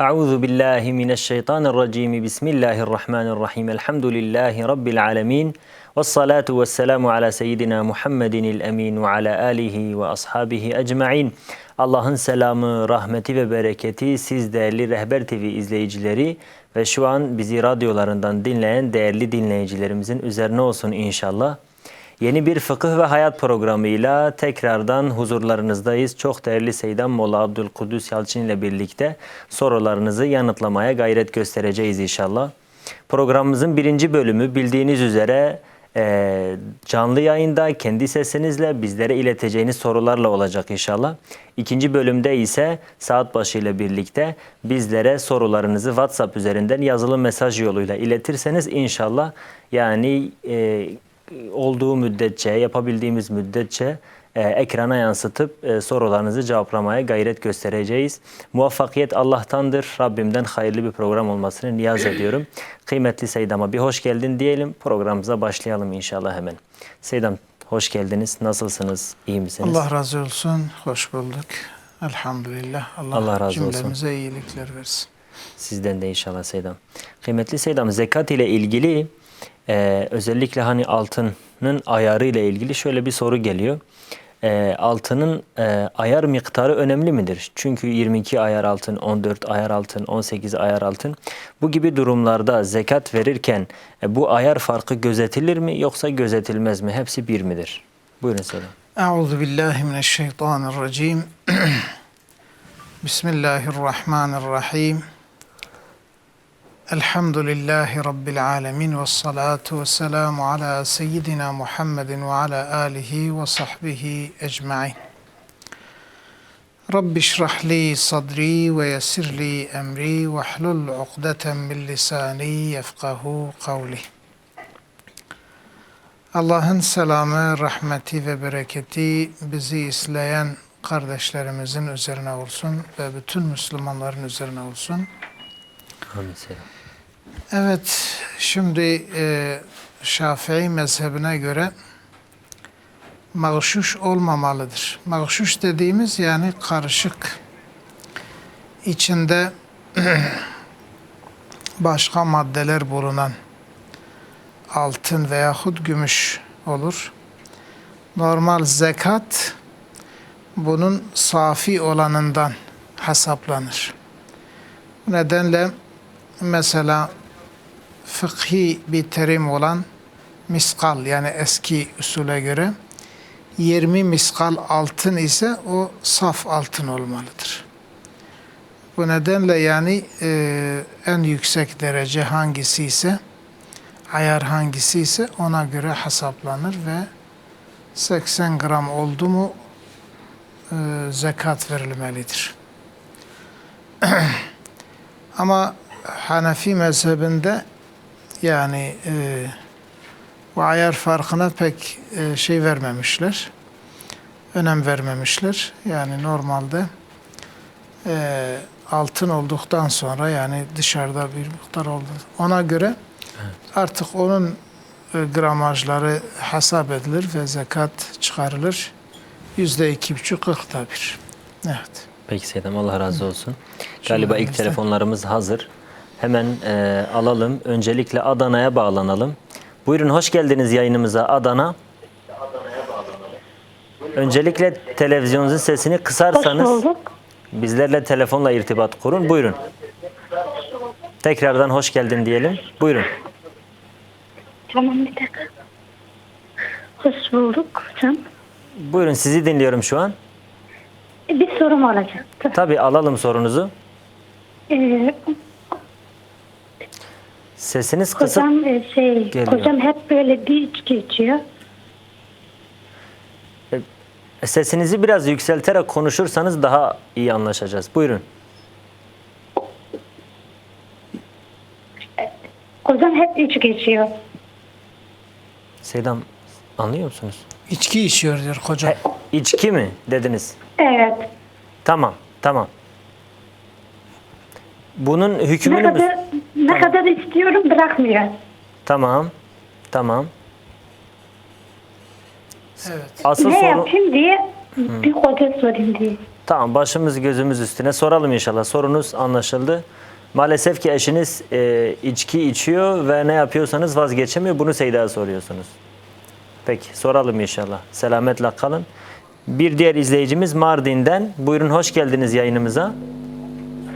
Euzu billahi mineşşeytanirracim. Bismillahirrahmanirrahim. Elhamdülillahi rabbil alamin. Ves salatu vesselamu ala seyyidina Muhammedinil emin ve ala alihi ve ashabihi ecmaîn. Allah'ın selamı, rahmeti ve bereketi siz değerli Rehber TV izleyicileri ve şu an bizi radyolarından dinleyen değerli dinleyicilerimizin üzerine olsun inşallah. Yeni bir fıkıh ve hayat programıyla tekrardan huzurlarınızdayız. Çok değerli Seyyidam Molla Abdülkudüs Yalçın ile birlikte sorularınızı yanıtlamaya gayret göstereceğiz inşallah. Programımızın birinci bölümü bildiğiniz üzere canlı yayında kendi sesinizle bizlere ileteceğiniz sorularla olacak inşallah. İkinci bölümde ise saat başı ile birlikte bizlere sorularınızı WhatsApp üzerinden yazılı mesaj yoluyla iletirseniz inşallah yani olduğu müddetçe, yapabildiğimiz müddetçe ekrana yansıtıp sorularınızı cevaplamaya gayret göstereceğiz. Muvaffakiyet Allah'tandır. Rabbimden hayırlı bir program olmasını niyaz ediyorum. Kıymetli Seydam'a bir hoş geldin diyelim. Programımıza başlayalım inşallah hemen. Seydam hoş geldiniz. İyi misiniz? Allah razı olsun. Hoş bulduk. Elhamdülillah. Allah razı cümlemize olsun. İyilikler versin. Sizden de inşallah Seydam. Kıymetli Seydam, zekat ile ilgili özellikle hani altının ayarı ile ilgili şöyle bir soru geliyor. Altının ayar miktarı önemli midir? Çünkü 22 ayar altın, 14 ayar altın, 18 ayar altın. Bu gibi durumlarda zekat verirken bu ayar farkı gözetilir mi yoksa gözetilmez mi? Hepsi bir midir? Buyurun Selam. Euzubillahimineşşeytanirracim. Bismillahirrahmanirrahim. Elhamdülillahi Rabbil alemin ve salatu ve selamu ala seyyidina Muhammedin ve ala alihi ve sahbihi ecma'in. Rabbi şrahli sadri ve yessirli emri ve hlul uqdeten min lisani yefkahu kavli. Allah'ın selamı, rahmeti ve bereketi bizi izleyen kardeşlerimizin üzerine olsun ve bütün Müslümanların üzerine olsun. Amin Selam. Evet, şimdi Şafii mezhebine göre mağşuş olmamalıdır. Mağşuş dediğimiz yani karışık, içinde başka maddeler bulunan altın veyahut gümüş olur. Normal zekat bunun safi olanından hesaplanır. Bu nedenle mesela fıkhi bir terim olan miskal yani eski usule göre 20 miskal altın ise o saf altın olmalıdır. Bu nedenle yani en yüksek derece hangisi ise ayar hangisi ise ona göre hesaplanır ve 80 gram oldu mu zekat verilmelidir. Ama Hanefi mezhebinde yani bu ayar farkına pek şey vermemişler, önem vermemişler. Yani normalde altın olduktan sonra yani dışarıda bir miktar oldu. Ona göre artık onun gramajları hesap edilir ve zekat çıkarılır. %2,5-40'da bir. Evet. Peki Seydam, Allah razı olsun. Galiba ilk telefonlarımız hazır. Hemen alalım. Öncelikle Adana'ya bağlanalım. Buyurun, hoş geldiniz yayınımıza Adana. Öncelikle televizyonunuzun sesini kısarsanız bizlerle telefonla irtibat kurun. Buyurun. Tekrardan hoş geldin diyelim. Buyurun. Tamam, bir dakika. Hoş bulduk hocam. Buyurun, sizi dinliyorum şu an. Bir sorum olacaktı. Tabii, alalım sorunuzu. Sesiniz kısık geliyor. Hocam hep böyle bir geçiyor. Sesinizi biraz yükselterek konuşursanız daha iyi anlaşacağız. Buyurun. Hocam hep 3 geçiyor. Seydam, anlıyor musunuz? İçki içiyor diyor hocam. İçki mi dediniz? Evet. Tamam. Bunun hükmünü ne kadar istiyorum bırakmıyor. Tamam. Evet. Asıl ne yapayım diye bir hoca sorayım diye. Tamam, başımız gözümüz üstüne soralım inşallah. Sorunuz anlaşıldı. Maalesef ki eşiniz içki içiyor ve ne yapıyorsanız vazgeçemiyor. Bunu Seyda'ya soruyorsunuz. Peki, soralım inşallah. Selametle kalın. Bir diğer izleyicimiz Mardin'den. Buyurun, hoş geldiniz yayınımıza.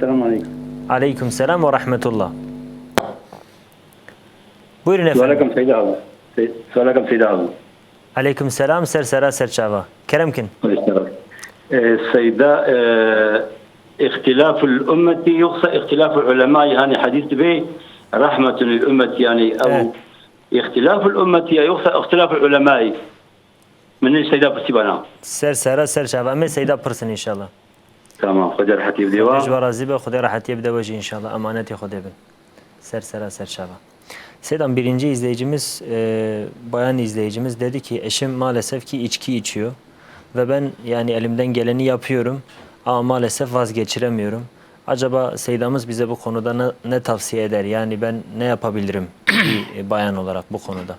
Selamünaleyküm. Aleykümselam ve rahmetullah. Buyurun efendim. Selamünaleyküm Seyda abi. Selamünaleyküm Seyda abi. Aleykümselam sersera serçava. Keremkin. Seyda ihtilaful ümmeti yoksa ihtilaful ulema yani hadis gibi rahmetül ümmeti yani Evet. ihtilaful ümmeti yoksa ihtilaful ulema من Seyda Pısibana. Sersera serçava. Ama Seyda pırsın inşallah. Tamam. Khadir Hatib diva. Mecbur razibe Khuda rahatiye bdevaji inşallah. Amaneti Khuda bin. Sersera serçava. Seyda'm, birinci izleyicimiz, bayan izleyicimiz dedi ki eşim maalesef ki içki içiyor ve ben yani elimden geleni yapıyorum ama maalesef vazgeçiremiyorum. Acaba Seyda'mız bize bu konuda ne tavsiye eder? Yani ben ne yapabilirim bir bayan olarak bu konuda?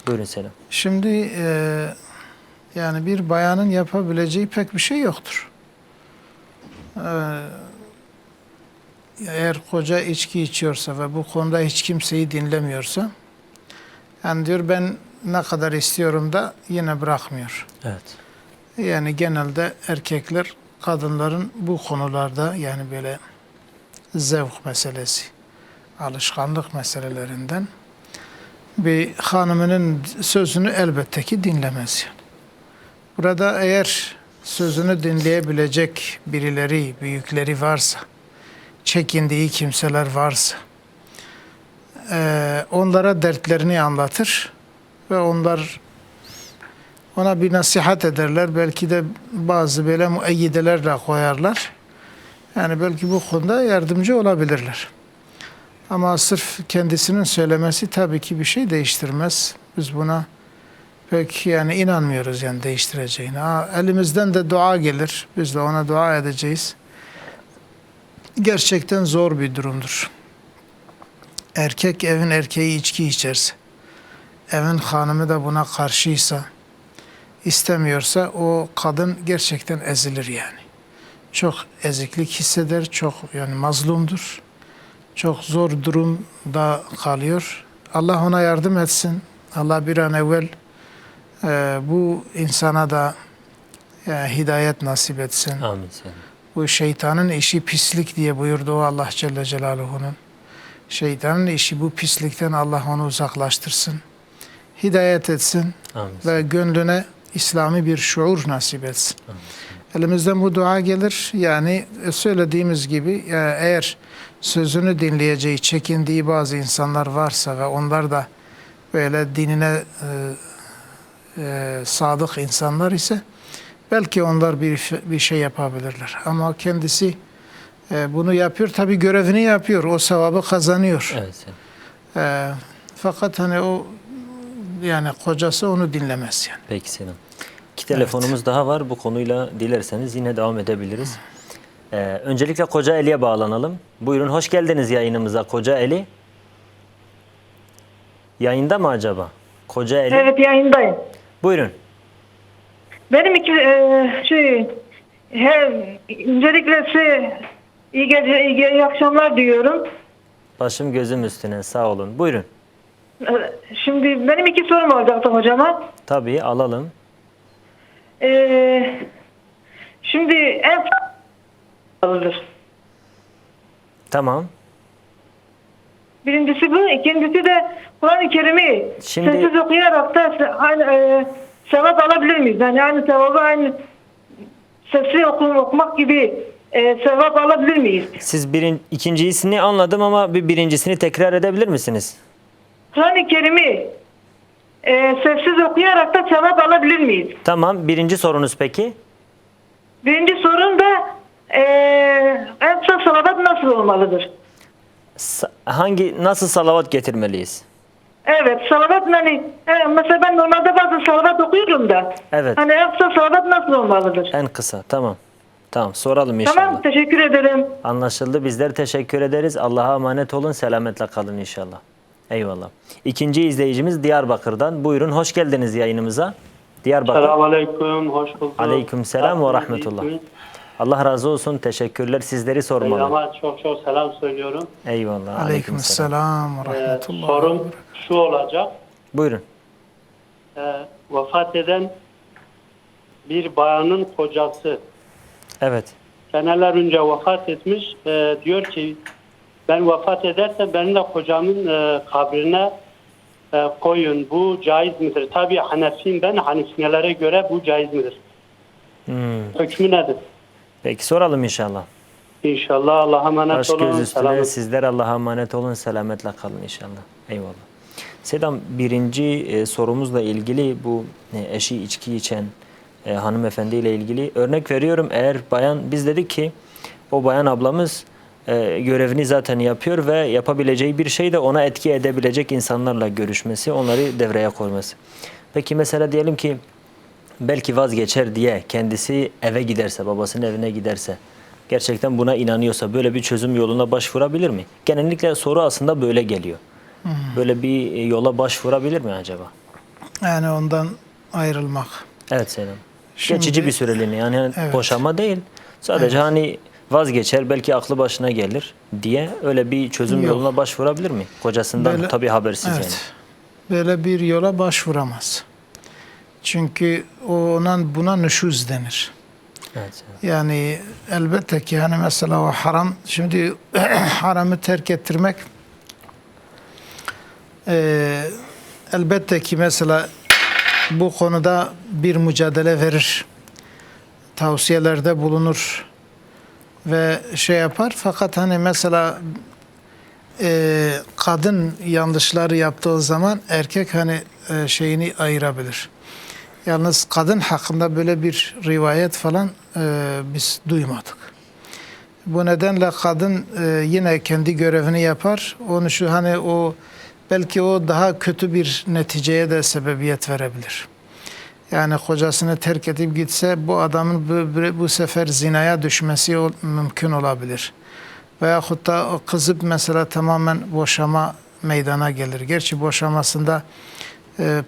Buyurun Selam. Şimdi yani bir bayanın yapabileceği pek bir şey yoktur. Eğer koca içki içiyorsa ve bu konuda hiç kimseyi dinlemiyorsa, yani diyor ben ne kadar istiyorum da yine bırakmıyor. Evet. Yani genelde erkekler kadınların bu konularda yani böyle zevk meselesi, alışkanlık meselelerinden bir hanımının sözünü elbette ki dinlemez yani. Burada eğer sözünü dinleyebilecek birileri, büyükleri varsa, çekindiği kimseler varsa, onlara dertlerini anlatır ve onlar ona bir nasihat ederler. Belki de bazı böyle müeyyideler de koyarlar. Yani belki bu konuda yardımcı olabilirler. Ama sırf kendisinin söylemesi tabii ki bir şey değiştirmez. Biz buna pek yani inanmıyoruz yani değiştireceğine. Elimizden de dua gelir. Biz de ona dua edeceğiz. Gerçekten zor bir durumdur. Erkek evin erkeği içki içerse, evin hanımı da buna karşıysa, istemiyorsa o kadın gerçekten ezilir yani. Çok eziklik hisseder, çok yani mazlumdur. Çok zor durumda kalıyor. Allah ona yardım etsin. Allah bir an evvel bu insana da hidayet nasip etsin. Amin Selam. Bu şeytanın işi pislik diye buyurdu o Allah Celle Celaluhu'nun. Şeytanın işi bu pislikten Allah onu uzaklaştırsın. Hidayet etsin. Amin. Ve gönlüne İslami bir şuur nasip etsin. Amin. Elimizden bu dua gelir. Yani söylediğimiz gibi eğer sözünü dinleyeceği, çekindiği bazı insanlar varsa ve onlar da böyle dinine sadık insanlar ise belki onlar bir şey yapabilirler. Ama kendisi bunu yapıyor. Tabii görevini yapıyor. O sevabı kazanıyor. Evet Selam. Fakat hani o yani kocası onu dinlemez yani. Peki Selam. İki telefonumuz daha var. Bu konuyla dilerseniz yine devam edebiliriz. Öncelikle Koca Eli'ye bağlanalım. Buyurun, hoş geldiniz yayınımıza Koca Eli. Yayında mı acaba? Koca Eli. Evet, yayındayım. Buyurun. Benim öncelikle size iyi akşamlar diyorum. Başım gözüm üstüne, sağ olun. Buyurun. Şimdi benim iki sorum olacaktı hocama. Tabii, alalım. Şimdi en alınır. Tamam. Birincisi bu. İkincisi de Kur'an-ı Kerim'i Şimdi- sessiz okuyarak da aynı sevap alabilir miyiz? Yani aynı sevabı aynı sessiz okumak gibi sevap alabilir miyiz? Siz ikincisini anladım ama birincisini tekrar edebilir misiniz? Kur'an-ı Kerim'i sessiz okuyarak da sevap alabilir miyiz? Tamam. Birinci sorunuz peki? Birinci sorun da en kısa salavat nasıl olmalıdır? Nasıl salavat getirmeliyiz? Evet, salavat hani mesela ben normalde bazı salavat okuyorum da. Evet. Hani en kısa salavat nasıl olmalıdır? En kısa. Tamam. Tamam. Soralım inşallah. Tamam, teşekkür ederim. Anlaşıldı. Bizler teşekkür ederiz. Allah'a emanet olun. Selametle kalın inşallah. Eyvallah. İkinci izleyicimiz Diyarbakır'dan. Buyurun. Hoş geldiniz yayınımıza. Diyarbakır. Selamünaleyküm, hoş bulduk. Aleykümselam ve rahmetullah. Allah razı olsun. Teşekkürler. Sizleri sormalı. Ama çok çok selam söylüyorum. Eyvallah. Aleykümselam ve rahmetullah. Sorum şu olacak. Buyurun. Vefat eden bir bayanın kocası Evet. seneler önce vefat etmiş. Diyor ki ben vefat edersem benim de kocamın kabrine koyun. Bu caiz midir? Tabii Hanefiyim ben. Hanefilere göre bu caiz midir? Hükmü nedir? Peki soralım inşallah. İnşallah Allah'a emanet Baş olun. göz üstüne. Selam. Sizler Allah'a emanet olun. Selametle kalın inşallah. Eyvallah. Sedam, birinci sorumuzla ilgili bu eşi içki içen hanımefendiyle ilgili örnek veriyorum. Eğer bayan, biz dedik ki o bayan ablamız görevini zaten yapıyor ve yapabileceği bir şey de ona etki edebilecek insanlarla görüşmesi, onları devreye koyması. Peki mesela diyelim ki belki vazgeçer diye kendisi eve giderse, babasının evine giderse, gerçekten buna inanıyorsa böyle bir çözüm yoluna başvurabilir mi? Genellikle soru aslında böyle geliyor. Böyle bir yola başvurabilir mi acaba? Yani ondan ayrılmak. Evet Selam. Şimdi- Geçici bir süreliğine, yani Evet. boşanma değil. Sadece hani vazgeçer, belki aklı başına gelir diye öyle bir çözüm Yok. yoluna başvurabilir mi? Kocasından Böyle- tabii habersiz Evet. yani. Böyle bir yola başvuramaz. Çünkü buna nüşuz denir. Evet Selam. Yani elbette ki hani mesela o haram, şimdi haramı terk ettirmek elbette ki mesela bu konuda bir mücadele verir. Tavsiyelerde bulunur ve şey yapar. Fakat hani mesela kadın yanlışları yaptığı zaman erkek hani şeyini ayırabilir. Yalnız kadın hakkında böyle bir rivayet falan biz duymadık. Bu nedenle kadın yine kendi görevini yapar. Onu şu hani belki o daha kötü bir neticeye de sebebiyet verebilir. Yani kocasını terk edip gitse bu adamın bu sefer zinaya düşmesi mümkün olabilir. Veyahut da o kızıp mesela tamamen boşama meydana gelir. Gerçi boşamasında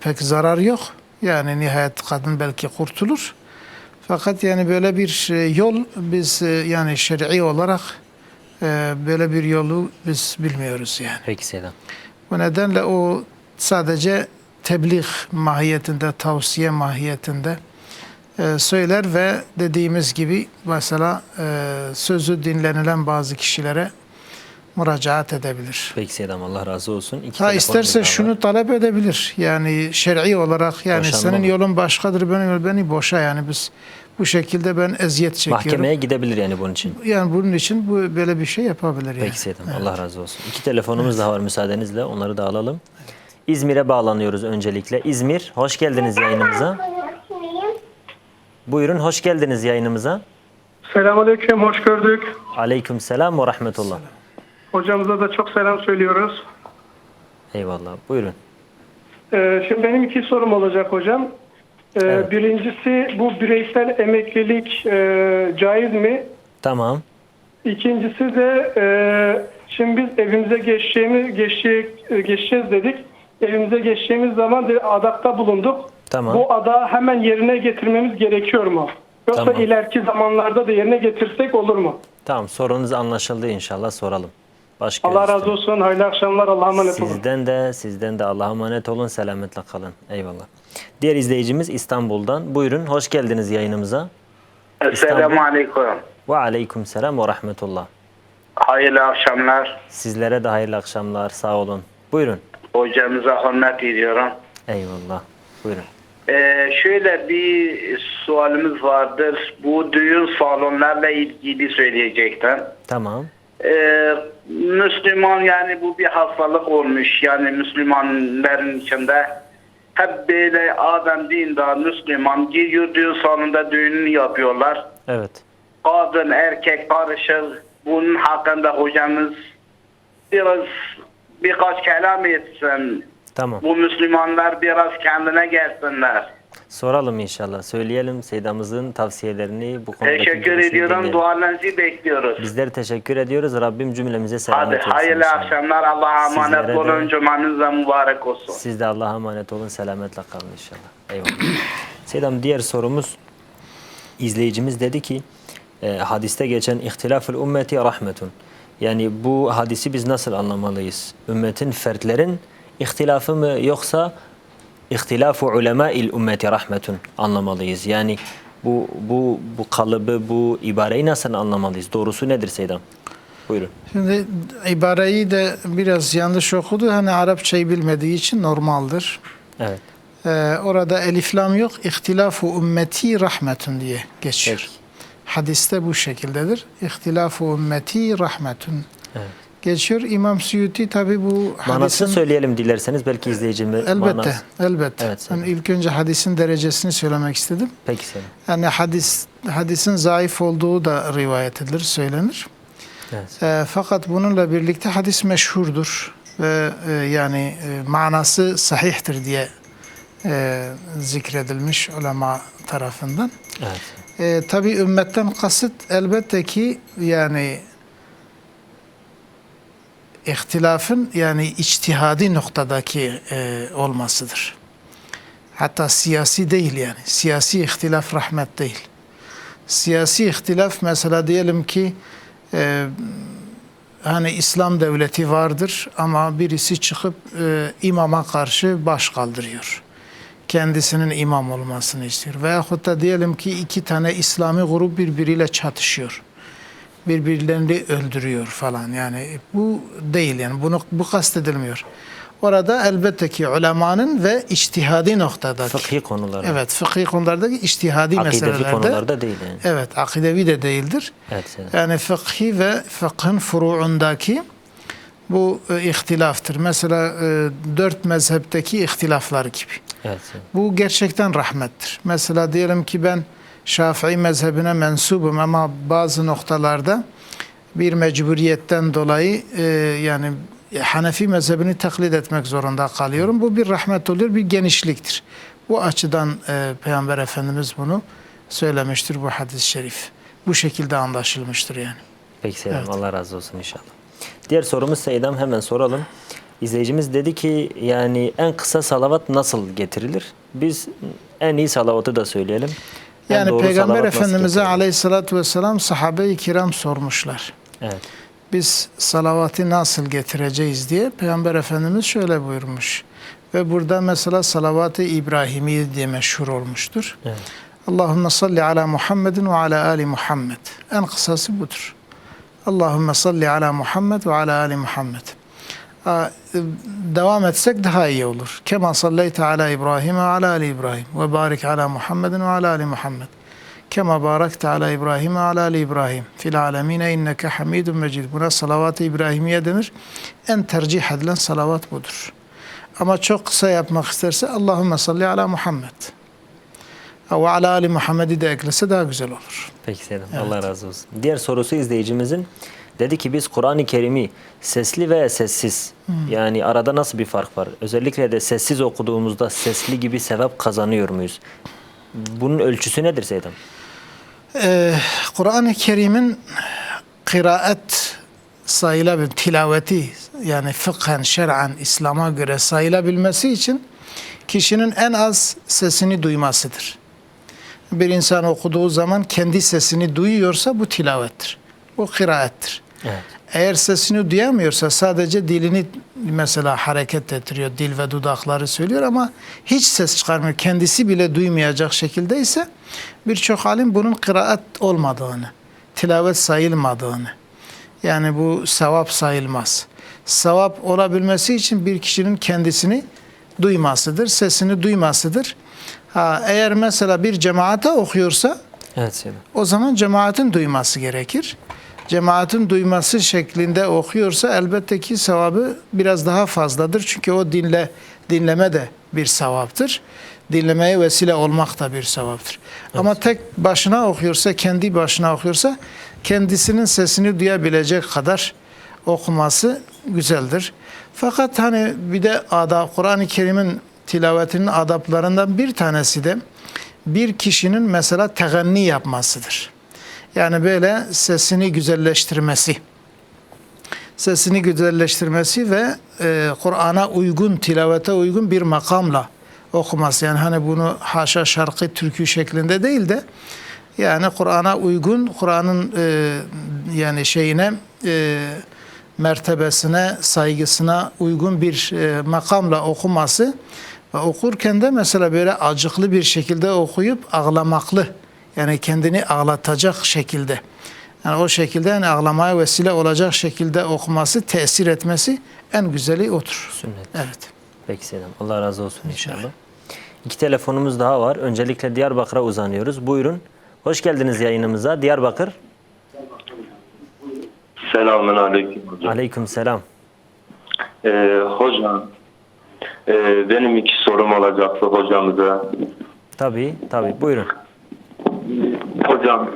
pek zarar yok. Yani nihayet kadın belki kurtulur. Fakat yani böyle bir yol biz yani şer'i olarak böyle bir yolu biz bilmiyoruz yani. Peki Selam. Bu nedenle o sadece tebliğ mahiyetinde, tavsiye mahiyetinde söyler ve dediğimiz gibi mesela sözü dinlenilen bazı kişilere müracaat edebilir. Peki Selam, Allah razı olsun. İki Ha telefonumuz isterse daha var. şunu talep edebilir. Yani şer'i olarak yani Boşanma senin mı? yolun başkadır, benim yolum beni boşa, yani biz bu şekilde ben eziyet çekiyorum. Mahkemeye gidebilir yani bunun için. Yani bunun için bu böyle bir şey yapabilir yani. Peki Selam, Allah razı olsun. İki telefonumuz daha var müsaadenizle. Onları da alalım. İzmir'e bağlanıyoruz öncelikle. İzmir, hoş geldiniz yayınımıza. Buyurun, hoş geldiniz yayınımıza. Selamünaleyküm, hoş gördük. Aleykümselam ve rahmetullah. Hocamıza da çok selam söylüyoruz. Eyvallah, buyurun. Şimdi benim iki sorum olacak hocam. Evet. Birincisi, bu bireysel emeklilik caiz mi? Tamam, İkincisi de şimdi biz evimize geçeceğiz dedik. Evimize geçeceğimiz zaman adakta bulunduk. tamam. Bu adağı hemen yerine getirmemiz gerekiyor mu? Yoksa Tamam. ileriki zamanlarda da yerine getirsek olur mu? Tamam, sorunuz anlaşıldı, inşallah soralım. Başka Allah razı olsun. Hayırlı akşamlar. Allah'a emanet olun. Sizden de Allah'a emanet olun, selametle kalın. Eyvallah. Diğer izleyicimiz İstanbul'dan. Buyurun, hoş geldiniz yayınımıza. Esselamu Aleyküm. Ve aleykümselam ve rahmetullah. Hayırlı akşamlar. Sizlere de hayırlı akşamlar, sağ olun. Buyurun. Hocamıza hürmet ediyorum. Eyvallah. Buyurun. Şöyle bir sualimiz vardır. Bu düğün salonlarla ilgili söyleyecektim. Tamam. Müslüman, yani bu bir hastalık olmuş. Yani Müslümanların içinde hep böyle adam dindar Müslüman gidiyor, düğün salonunda düğününü yapıyorlar. Evet. Kadın erkek karışır. Bunun hakkında hocamız birkaç kelam etsin. Tamam. Bu Müslümanlar biraz kendine gelsinler. Soralım inşallah. Söyleyelim Seydamızın tavsiyelerini bu konudaki Teşekkür görüşünü ediyorum. dinleyelim. Dualarınızı bekliyoruz. Bizler teşekkür ediyoruz. Rabbim cümlemize selamet Hadi versin hayırlı inşallah. akşamlar. Allah'a Sizlere emanet de- olun. Cumanız da mübarek olsun. Siz de Allah'a emanet olun. Selametle kalın inşallah. Eyvallah. Seydam, diğer sorumuz, izleyicimiz dedi ki hadiste geçen ihtilaful ümmeti rahmetun. Yani bu hadisi biz nasıl anlamalıyız? Ümmetin, fertlerin ihtilafı mı yoksa ihtilafu ulemâil ümmeti rahmetun anlamalıyız. Yani bu kalıbı, bu ibareyi nasıl anlamalıyız? Doğrusu nedir Seydam? Buyurun. Şimdi ibareyi de biraz yanlış okudu. Hani Arapçayı bilmediği için normaldir. Evet. Orada elif lam yok. İhtilafu ümmeti rahmetun diye geçiyor. Peki. Hadiste bu şekildedir. İhtilafu ümmeti rahmetun. Evet. Geçiyor. İmam Suyuti tabi bu Manasını hadisin... söyleyelim dilerseniz belki izleyicimiz Elbette, elbette. Evet, Yani ilk önce hadisin derecesini söylemek istedim. Peki Seydam. Yani hadisin zayıf olduğu da rivayet edilir, söylenir. Evet. Fakat bununla birlikte hadis meşhurdur ve manası sahihtir diye zikredilmiş ulema tarafından. Evet. Tabi ümmetten kasıt elbette ki yani ihtilafın yani içtihadi noktadaki olmasıdır. Hatta siyasi değil yani. Siyasi ihtilaf rahmet değil. Siyasi ihtilaf mesela diyelim ki hani İslam devleti vardır ama birisi çıkıp imama karşı baş kaldırıyor. Kendisinin imam olmasını istiyor. Veyahut da diyelim ki iki tane İslami grup birbiriyle çatışıyor. Birbirlerini öldürüyor falan. Yani bu değil yani. Bu kastedilmiyor. Orada elbette ki ulemanın ve içtihadi noktadaki. Fıkhi konularda. Evet, fıkhi konulardaki içtihadi Akidevi meselelerde. konularda değil yani. Evet, akidevi de değildir. Evet, Seydam. Yani fıkhi ve fıkhın furuundaki bu ihtilaftır. Mesela 4 mezhepteki ihtilaflar gibi. Evet, Seydam. Bu gerçekten rahmettir. Mesela diyelim ki ben Şafii mezhebine mensubum ama bazı noktalarda bir mecburiyetten dolayı yani Hanefi mezhebini taklit etmek zorunda kalıyorum. Bu bir rahmet oluyor, bir genişliktir. Bu açıdan Peygamber Efendimiz bunu söylemiştir bu hadis-i şerif. Bu şekilde anlaşılmıştır yani. Peki Seydam, Evet. Allah razı olsun inşallah. Diğer sorumuz Seydam, hemen soralım. İzleyicimiz dedi ki yani en kısa salavat nasıl getirilir? Biz en iyi salavatı da söyleyelim. En Yani doğru Peygamber salavat nasıl Efendimiz'e getirilir? aleyhissalatü vesselam sahabe-i kiram sormuşlar. Evet. Biz salavatı nasıl getireceğiz diye Peygamber Efendimiz şöyle buyurmuş. Ve burada mesela salavat-ı İbrahimi diye meşhur olmuştur. Evet. Allahümme salli ala Muhammedin ve ala ali Muhammed. En kısası budur. Allahümme salli ala Muhammed ve ala ali Muhammed. Devam etsek daha iyi olur. Kema salleyte ala İbrahim ve ala ali İbrahim. Ve barik ala Muhammedin ve ala ali Muhammed. Kema barakte ala İbrahim ve ala ali İbrahim. Fil alemine inneke hamidun mecid. Buna salavat-ı İbrahimiye denir. En tercih edilen salavat budur. Ama çok kısa yapmak isterse Allahümme salli ala Muhammed. Ve ala ali Muhammed'i de eklese daha güzel olur. Peki Seydam, Evet. Allah razı olsun. Diğer sorusu izleyicimizin. Dedi ki biz Kur'an-ı Kerim'i sesli veya sessiz, yani arada nasıl bir fark var? Özellikle de sessiz okuduğumuzda sesli gibi sevap kazanıyor muyuz? Bunun ölçüsü nedir Seydam? Kur'an-ı Kerim'in kıraat sayılabilir, tilaveti yani fıkhen, şer'an, İslam'a göre sayılabilmesi için kişinin en az sesini duymasıdır. Bir insan okuduğu zaman kendi sesini duyuyorsa bu tilavettir. Bu kıraattir. Evet. Eğer sesini duyamıyorsa sadece dilini mesela hareket ettiriyor, dil ve dudakları söylüyor ama hiç ses çıkarmıyor. Kendisi bile duymayacak şekilde ise birçok alim bunun kıraat olmadığını, tilavet sayılmadığını, yani bu sevap sayılmaz. Sevap olabilmesi için bir kişinin kendisini duymasıdır, sesini duymasıdır. Eğer mesela bir cemaate okuyorsa Evet Seydam. o zaman cemaatin duyması gerekir. Cemaatin duyması şeklinde okuyorsa elbette ki sevabı biraz daha fazladır. Çünkü o dinleme de bir sevaptır. Dinlemeye vesile olmak da bir sevaptır. Evet. Ama tek başına okuyorsa, kendi başına okuyorsa kendisinin sesini duyabilecek kadar okuması güzeldir. Fakat hani bir de Kur'an-ı Kerim'in tilavetinin adaplarından bir tanesi de bir kişinin mesela teganni yapmasıdır. Yani böyle sesini güzelleştirmesi. Sesini güzelleştirmesi ve Kur'an'a uygun, tilavete uygun bir makamla okuması. Yani hani bunu haşa şarkı, türkü şeklinde değil de Yani Kur'an'a uygun, Kur'an'ın yani şeyine mertebesine, saygısına uygun bir makamla okuması ve okurken de mesela böyle acıklı bir şekilde okuyup ağlamaklı, yani kendini ağlatacak şekilde, yani o şekilde yani ağlamaya vesile olacak şekilde okuması, tesir etmesi en güzeli odur. Sünnet. Evet. Peki Selam. Allah razı olsun inşallah. 2 telefonumuz daha var. Öncelikle Diyarbakır'a uzanıyoruz. Buyurun. Hoş geldiniz yayınımıza. Diyarbakır. Selamun aleyküm hocam. Aleyküm selam. Hocam, benim 2 sorum olacaktı hocamıza. Tabii. Buyurun. Hocam,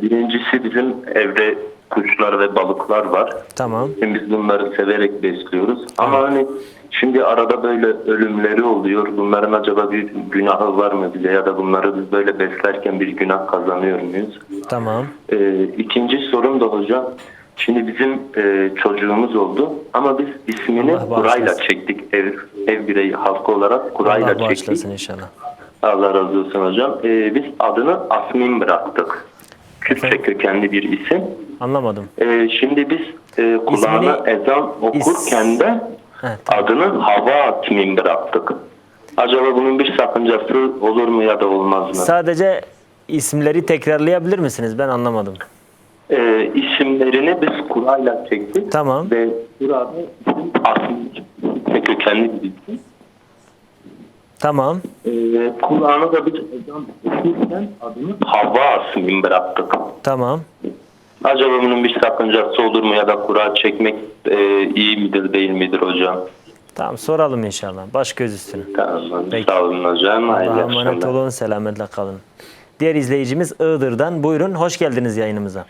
birincisi bizim evde kuşlar ve balıklar var. Tamam. Biz bunları severek besliyoruz. Ama hani şimdi arada böyle ölümleri oluyor. Bunların acaba bir günahı var mı bize, ya da bunları biz böyle beslerken bir günah kazanıyor muyuz? Tamam. İkinci sorum da hocam. Şimdi bizim çocuğumuz oldu ama biz ismini Allah kurayla bağışlasın. çektik. Ev bireyi halkı olarak kurayla Allah çektik. bağışlasın inşallah. Allah razı olsun hocam. Biz adını Asmin bıraktık. Kürtçe kökenli bir isim. Anlamadım. Şimdi biz kulağına İsmini- ezan okurken de Tamam. adını Hava Asmin bıraktık. Acaba bunun bir sakıncası olur mu ya da olmaz mı? Sadece isimleri tekrarlayabilir misiniz? Ben anlamadım. İsimlerini biz kurayla çektik. Tamam. Ve burada bizim Asmin kökenli bir isim. Tamam. Kur'an'ı da biz ezan okurken adını Hava Asmin bıraktık. Tamam. Acaba bunun bir sakıncası olur mu, ya da Kur'an çekmek iyi midir değil midir hocam? Tamam, soralım inşallah. Baş göz üstüne. Tamam. Peki. Sağ olun hocam. Allah'a Hayırlı emanet akşamlar. olun. Selametle kalın. Diğer izleyicimiz Iğdır'dan. Buyurun. Hoş geldiniz yayınımıza.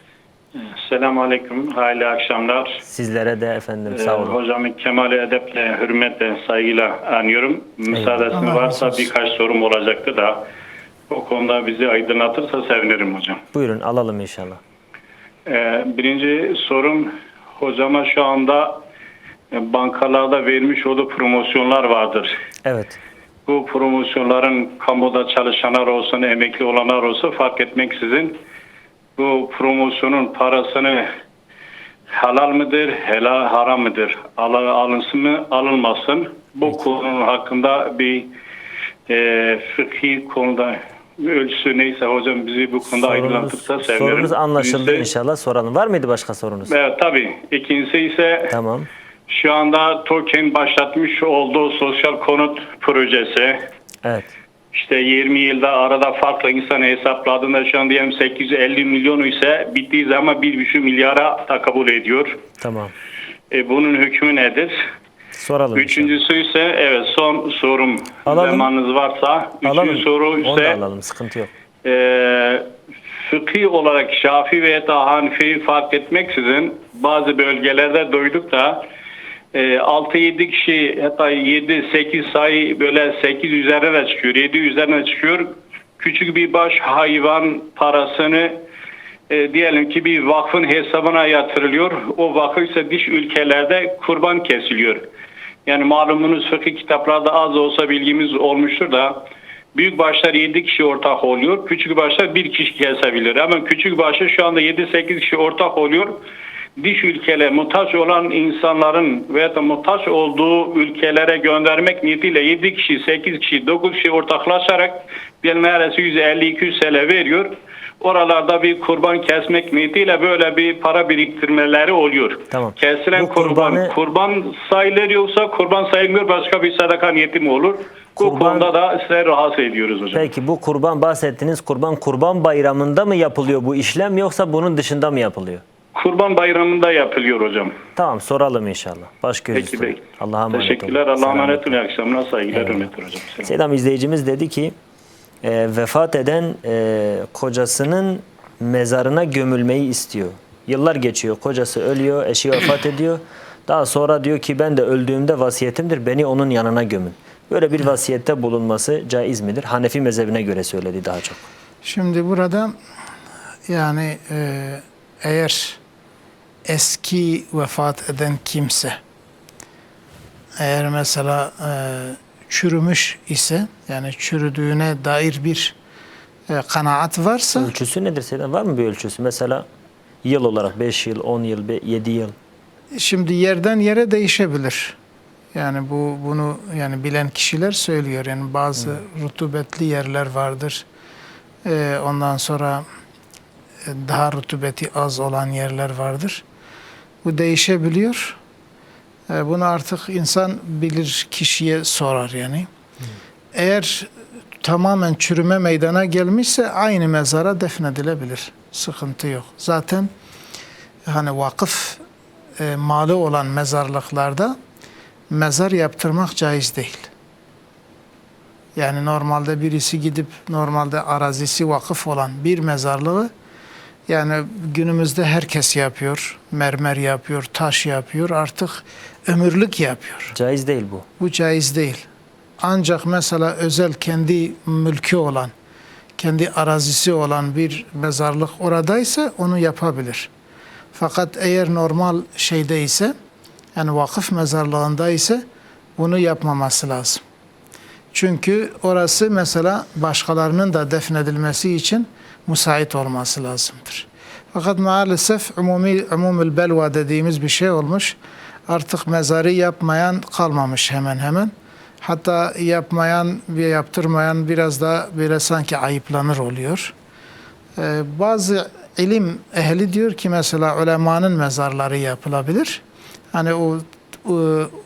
Selamun Aleyküm, hayırlı akşamlar. Sizlere de efendim. Sağ olun. Hocamı kemal edeple, hürmetle, saygıyla anıyorum. Müsaadesiniz varsa birkaç sorum olacaktı da o konuda bizi aydınlatırsa sevinirim hocam. Buyurun, alalım inşallah. Birinci sorum, hocama şu anda bankalarda vermiş olduğu promosyonlar vardır. Evet. Bu promosyonların kamuda çalışanlar olsun, emekli olanlar olsun fark etmeksizin bu promosyonun parasını helal mıdır, haram mıdır? Alınsın mı, alınmasın? Bu konunun hakkında bir fıkhi konuda ölçüsü neyse hocam bizi bu konuda aydınlatırsa sevinirim. Sorunuz anlaşıldı inşallah. Soralım. Var mıydı başka sorunuz? Evet tabii. İkincisi ise Tamam. şu anda TOKİ'nin başlatmış olduğu sosyal konut projesi. Evet. İşte 20 yılda arada farklı insan hesapladığında şu an diyelim 850 milyon ise bittiği zaman 1,5 milyara takabül ediyor. Tamam. Bunun hükmü nedir? Soralım. Üçüncüsü ise evet son sorum Alalım. zamanınız varsa. Alalım. Üçüncü soru Onu da ise alalım. Sıkıntı yok. fıkhi olarak Şafii veya da Hanefi'yi fark etmeksizin bazı bölgelerde duyduk da 6-7 kişi hatta 7-8 sayı böyle 8 üzerine çıkıyor, 7 üzerine çıkıyor. Küçük bir baş hayvan parasını diyelim ki bir vakfın hesabına yatırılıyor. O vakıf ise dış ülkelerde kurban kesiliyor. Yani malumunuz fıkıh kitaplarda az olsa bilgimiz olmuştur da büyük başlar 7 kişi ortak oluyor. Küçük başlar 1 kişi kesebilir. Ama küçük başlar şu anda 7-8 kişi ortak oluyor. Dış ülkelere muhtaç olan insanların veya da muhtaç olduğu ülkelere göndermek niyetiyle 7 kişi, 8 kişi, 9 kişi ortaklaşarak diyelim neredeyse 150-200 TL veriyor. Oralarda bir kurban kesmek niyetiyle böyle bir para biriktirmeleri oluyor. Tamam. Kesilen Bu kurbanı- kurban sayılır yoksa kurban sayılmıyor başka bir sadaka niyeti mi olur? Bu Kurban- konuda da size rahatsız ediyoruz hocam. Peki bu bahsettiğiniz kurban bayramında mı yapılıyor bu işlem, yoksa bunun dışında mı yapılıyor? Kurban bayramında yapılıyor hocam. Tamam, soralım inşallah. Baş göz Peki, üstüne. peki. Allah'a emanet olun. Teşekkürler. Allah'a emanet Selametle. olun. İyi akşamlar. Saygılar, Eyvallah. hürmetler hocam. Selam. Selam, izleyicimiz dedi ki vefat eden kocasının mezarına gömülmeyi istiyor. Yıllar geçiyor, kocası ölüyor, eşi vefat ediyor. Daha sonra diyor ki ben de öldüğümde vasiyetimdir, beni onun yanına gömün. Böyle bir vasiyette bulunması caiz midir? Hanefi mezhebine göre söyledi daha çok. Şimdi burada yani eğer eski vefat eden kimse eğer mesela çürümüş ise, yani çürüdüğüne dair bir kanaat varsa. Ölçüsü nedir Seyyidem? Var mı bir ölçüsü? Mesela yıl olarak 5 yıl, 10 yıl, 7 yıl. Şimdi yerden yere değişebilir. Yani bunu yani bilen kişiler söylüyor. Yani bazı rutubetli yerler vardır. Ondan sonra daha rutubeti az olan yerler vardır. Bu değişebiliyor. Bunu artık insan bilir kişiye sorar yani. Eğer tamamen çürüme meydana gelmişse aynı mezara defnedilebilir. Sıkıntı yok. Zaten hani vakıf malı olan mezarlıklarda mezar yaptırmak caiz değil. Yani normalde birisi gidip normalde arazisi vakıf olan bir mezarlığı yani günümüzde herkes yapıyor. Mermer yapıyor, taş yapıyor. Artık ömürlük yapıyor. Caiz değil bu. Bu caiz değil. Ancak mesela özel kendi mülkü olan, kendi arazisi olan bir mezarlık oradaysa onu yapabilir. Fakat eğer normal şeyde ise, yani vakıf mezarlığında ise bunu yapmaması lazım. Çünkü orası mesela başkalarının da defnedilmesi için müsait olması lazımdır. Fakat maalesef umumul belva dediğimiz bir şey olmuş. Artık mezarı yapmayan kalmamış hemen hemen. Hatta yapmayan ve yaptırmayan biraz da böyle sanki ayıplanır oluyor. Bazı ilim ehli diyor ki mesela ulemanın mezarları yapılabilir. Hani o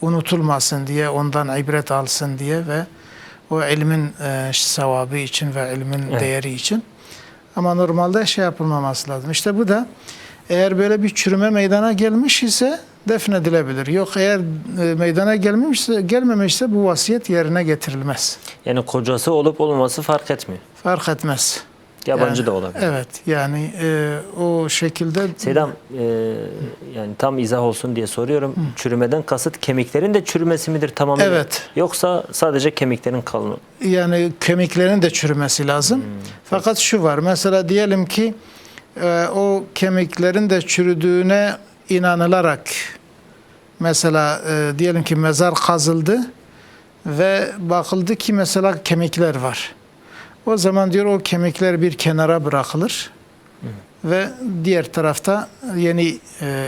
unutulmasın diye, ondan ibret alsın diye ve o ilmin sevabı için ve ilmin değeri için. Ama normalde şey yapılmaması lazım. İşte bu da eğer böyle bir çürüme meydana gelmiş ise defnedilebilir. Yok eğer meydana gelmemişse bu vasiyet yerine getirilmez. Yani kocası olup olmaması fark etmiyor. Fark etmez. Yabancı yani, da olabilir. Evet yani o şekilde. Seydam yani tam izah olsun diye soruyorum. Çürümeden kasıt kemiklerin de çürümesi midir tamamıyla? Evet. Yoksa sadece kemiklerin kalını? Yani kemiklerin de çürümesi lazım. Fakat şu var mesela diyelim ki o kemiklerin de çürüdüğüne inanılarak mesela diyelim ki mezar kazıldı ve bakıldı ki mesela kemikler var. O zaman diyor o kemikler bir kenara bırakılır ve diğer tarafta yeni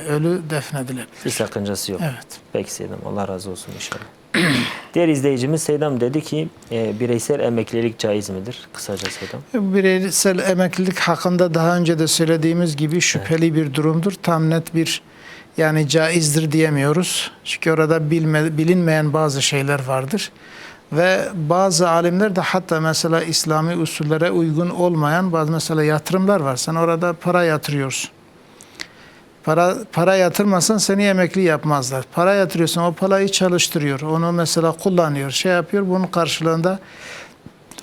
ölü defnedilir. Bir sakıncası yok. Evet. Peki Seydam, Allah razı olsun inşallah. Diğer izleyicimiz Seydam dedi ki bireysel emeklilik caiz midir? Kısaca Seydam. Bireysel emeklilik hakkında daha önce de söylediğimiz gibi şüpheli bir durumdur. Tam net bir yani caizdir diyemiyoruz. Çünkü orada bilinmeyen bazı şeyler vardır. Ve bazı alimler de hatta mesela İslami usullere uygun olmayan bazı mesela yatırımlar var. Sen orada para yatırıyorsun. Para yatırmasan seni emekli yapmazlar. Para yatırıyorsun, o parayı çalıştırıyor. Onu mesela kullanıyor, şey yapıyor. Bunun karşılığında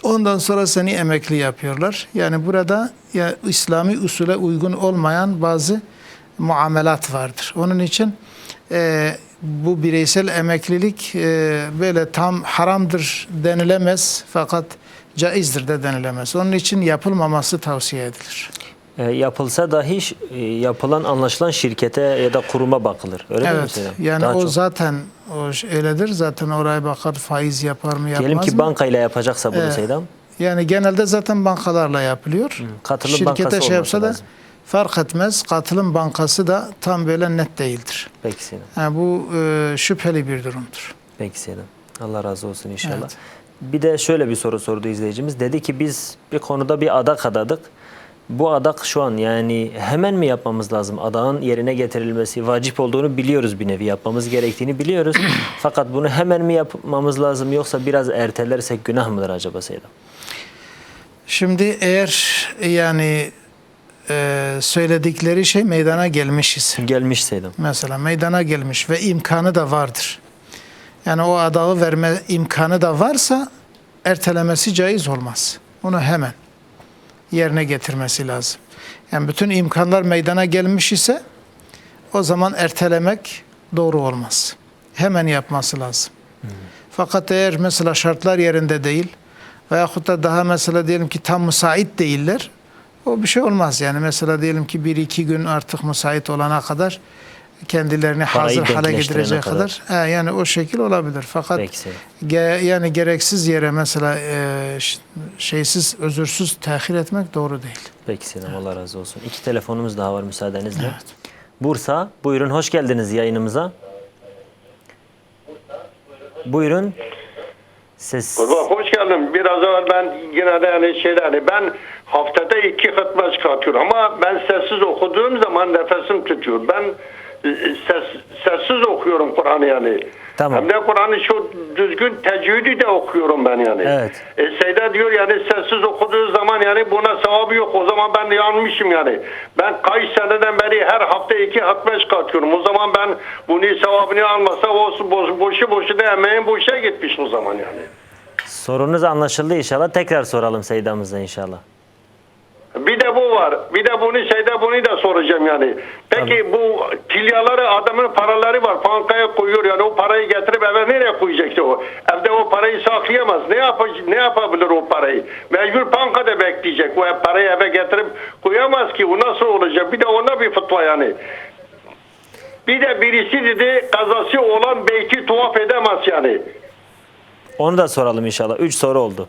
ondan sonra seni emekli yapıyorlar. Yani burada ya İslami usule uygun olmayan bazı muamelat vardır. Onun için bu bireysel emeklilik böyle tam haramdır denilemez fakat caizdir de denilemez. Onun için yapılmaması tavsiye edilir. Yapılsa dahi yapılan anlaşılan şirkete ya da kuruma bakılır. Öyle değil mi Seydam? Yani Daha o çok. zaten öyledir. Zaten oraya bakar faiz yapar mı yapmaz Diyelim ki mı? bankayla yapacaksa bunu Seydam. Yani genelde zaten bankalarla yapılıyor. Katılım Şirkete bankası şey yapsa olması da lazım. fark etmez. Katılım bankası da tam böyle net değildir. Peki Seydam. Yani bu şüpheli bir durumdur. Peki Seydam. Allah razı olsun inşallah. Evet. Bir de şöyle bir soru sordu izleyicimiz. Dedi ki biz bir konuda bir adak adadık. Bu adak şu an yani hemen mi yapmamız lazım? Adağın yerine getirilmesi vacip olduğunu biliyoruz, bir nevi yapmamız gerektiğini biliyoruz. Fakat bunu hemen mi yapmamız lazım yoksa biraz ertelersek günah mıdır acaba Seydam? Şimdi eğer yani söyledikleri şey meydana gelmiş ise. Gelmiş Seydam. Mesela meydana gelmiş ve imkanı da vardır. Yani o adağı verme imkanı da varsa ertelemesi caiz olmaz. Onu hemen yerine getirmesi lazım. Yani bütün imkanlar meydana gelmiş ise o zaman ertelemek doğru olmaz. Hemen yapması lazım. Fakat eğer mesela şartlar yerinde değil veyahut da daha mesela diyelim ki tam müsait değiller, o bir şey olmaz. Yani mesela diyelim ki 1-2 gün artık müsait olana kadar kendilerini Parayı hazır hale denkleştirene getirecek kadar. Yani o şekil olabilir. Fakat Peki. yani gereksiz yere mesela şeysiz, özürsüz tehir etmek doğru değil. Peki Selam, Allah razı olsun. 2 telefonumuz daha var müsaadenizle. Bursa, buyurun, hoş geldiniz yayınımıza. Buyurun. Ses. Hoş geldin. Biraz evvel ben yine de yani ben haftada 2 hutbe çıkartıyorum ama ben sessiz okuduğum zaman nefesim tutuyor. Ben sessiz okuyorum Kur'an'ı yani. Tamam. Hem de Kur'an'ı çok düzgün tecvidi de okuyorum ben yani. Evet. Seyda diyor yani sessiz okuduğu zaman yani buna sevabı yok. O zaman ben yanmışım yani. Ben kaç seneden beri her hafta 2 hutbe çıkartıyorum. O zaman ben bunu sevabını almasa o boşu da emeğim boşa gitmiş o zaman yani. Sorunuz anlaşıldı inşallah. Tekrar soralım Seyda'mıza inşallah. Bir de bu var. Bir de bunu da soracağım yani. Peki bu tilyaları adamın paraları var. Bankaya koyuyor yani o parayı getirip eve nereye koyacaktı o? Evde o parayı saklayamaz. Ne yapabilir o parayı? Mecbur bankada bekleyecek. O parayı eve getirip koyamaz ki. O nasıl olacak? Bir de ona bir fıtva yani. Bir de birisi dedi kazası olan beyti tuhaf edemez yani. Onu da soralım inşallah. 3 soru oldu.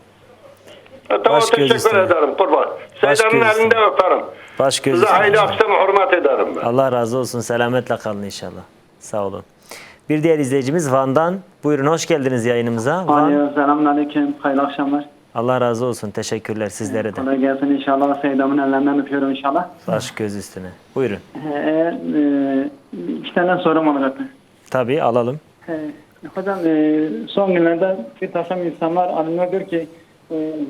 Tamam, teşekkür ederim kurban. Seyda'nın elinde öperim. Baş göz Size hayırlı akşam, hürmet ederim ben. Allah razı olsun. Selametle kalın inşallah. Sağ olun. Bir diğer izleyicimiz Van'dan. Buyurun, hoş geldiniz yayınımıza. Selamünaleyküm. Hayırlı akşamlar. Allah razı olsun. Teşekkürler sizlere de. Kolay gelsin inşallah. Seyda'mın ellerinden öpüyorum inşallah. Baş göz üstüne. Buyurun. Eğer 2 tane sorum olacaktı. Tabii, alalım. Hocam son günlerde bir takım insanlar alimler diyor ki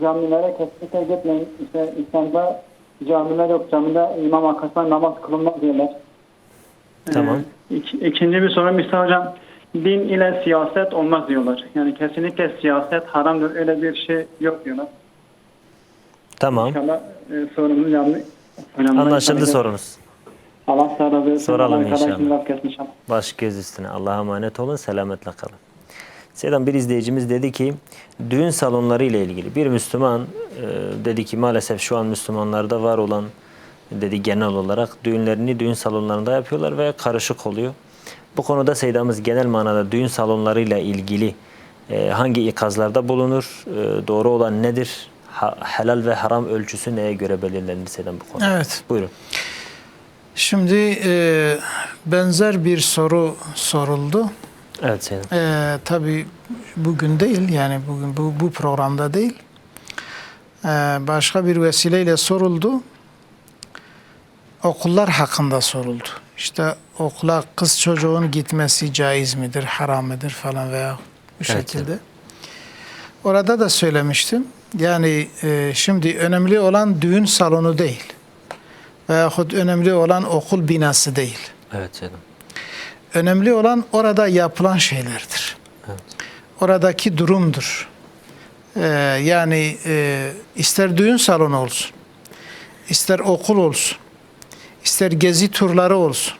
camilere kesinlikle gitmeyin. İşte İslam'da camiler yok. Camide imam arkasından namaz kılınmaz diyorlar. Tamam. İkinci bir sorum ise hocam, din ile siyaset olmaz diyorlar. Yani kesinlikle siyaset haramdır. Öyle bir şey yok diyorlar. Tamam. İnşallah sorumuz yanlış. Anlaşıldı sorunuz. Allah sağ olsun. Soralım inşallah. inşallah. Baş göz üstüne. Allah'a emanet olun. Selametle kalın. Seyda'm, bir izleyicimiz dedi ki düğün salonları ile ilgili bir Müslüman dedi ki maalesef şu an Müslümanlarda var olan dedi genel olarak düğünlerini düğün salonlarında yapıyorlar ve karışık oluyor. Bu konuda Seyda'mız genel manada düğün salonlarıyla ilgili hangi ikazlarda bulunur? Doğru olan nedir? Helal ve haram ölçüsü neye göre belirlenir Seyda'm bu konuda? Evet. Buyurun. Şimdi benzer bir soru soruldu. Evet Seyda'm. Tabii bugün değil, yani bugün bu programda değil. Başka bir vesileyle soruldu. Okullar hakkında soruldu. İşte okula kız çocuğun gitmesi caiz midir, haram mıdır falan veya bu şekilde. Evet. Orada da söylemiştim. Yani şimdi önemli olan düğün salonu değil. Veyahut önemli olan okul binası değil. Evet canım. Önemli olan orada yapılan şeylerdir. Evet. Oradaki durumdur. Yani ister düğün salonu olsun, ister okul olsun, ister gezi turları olsun,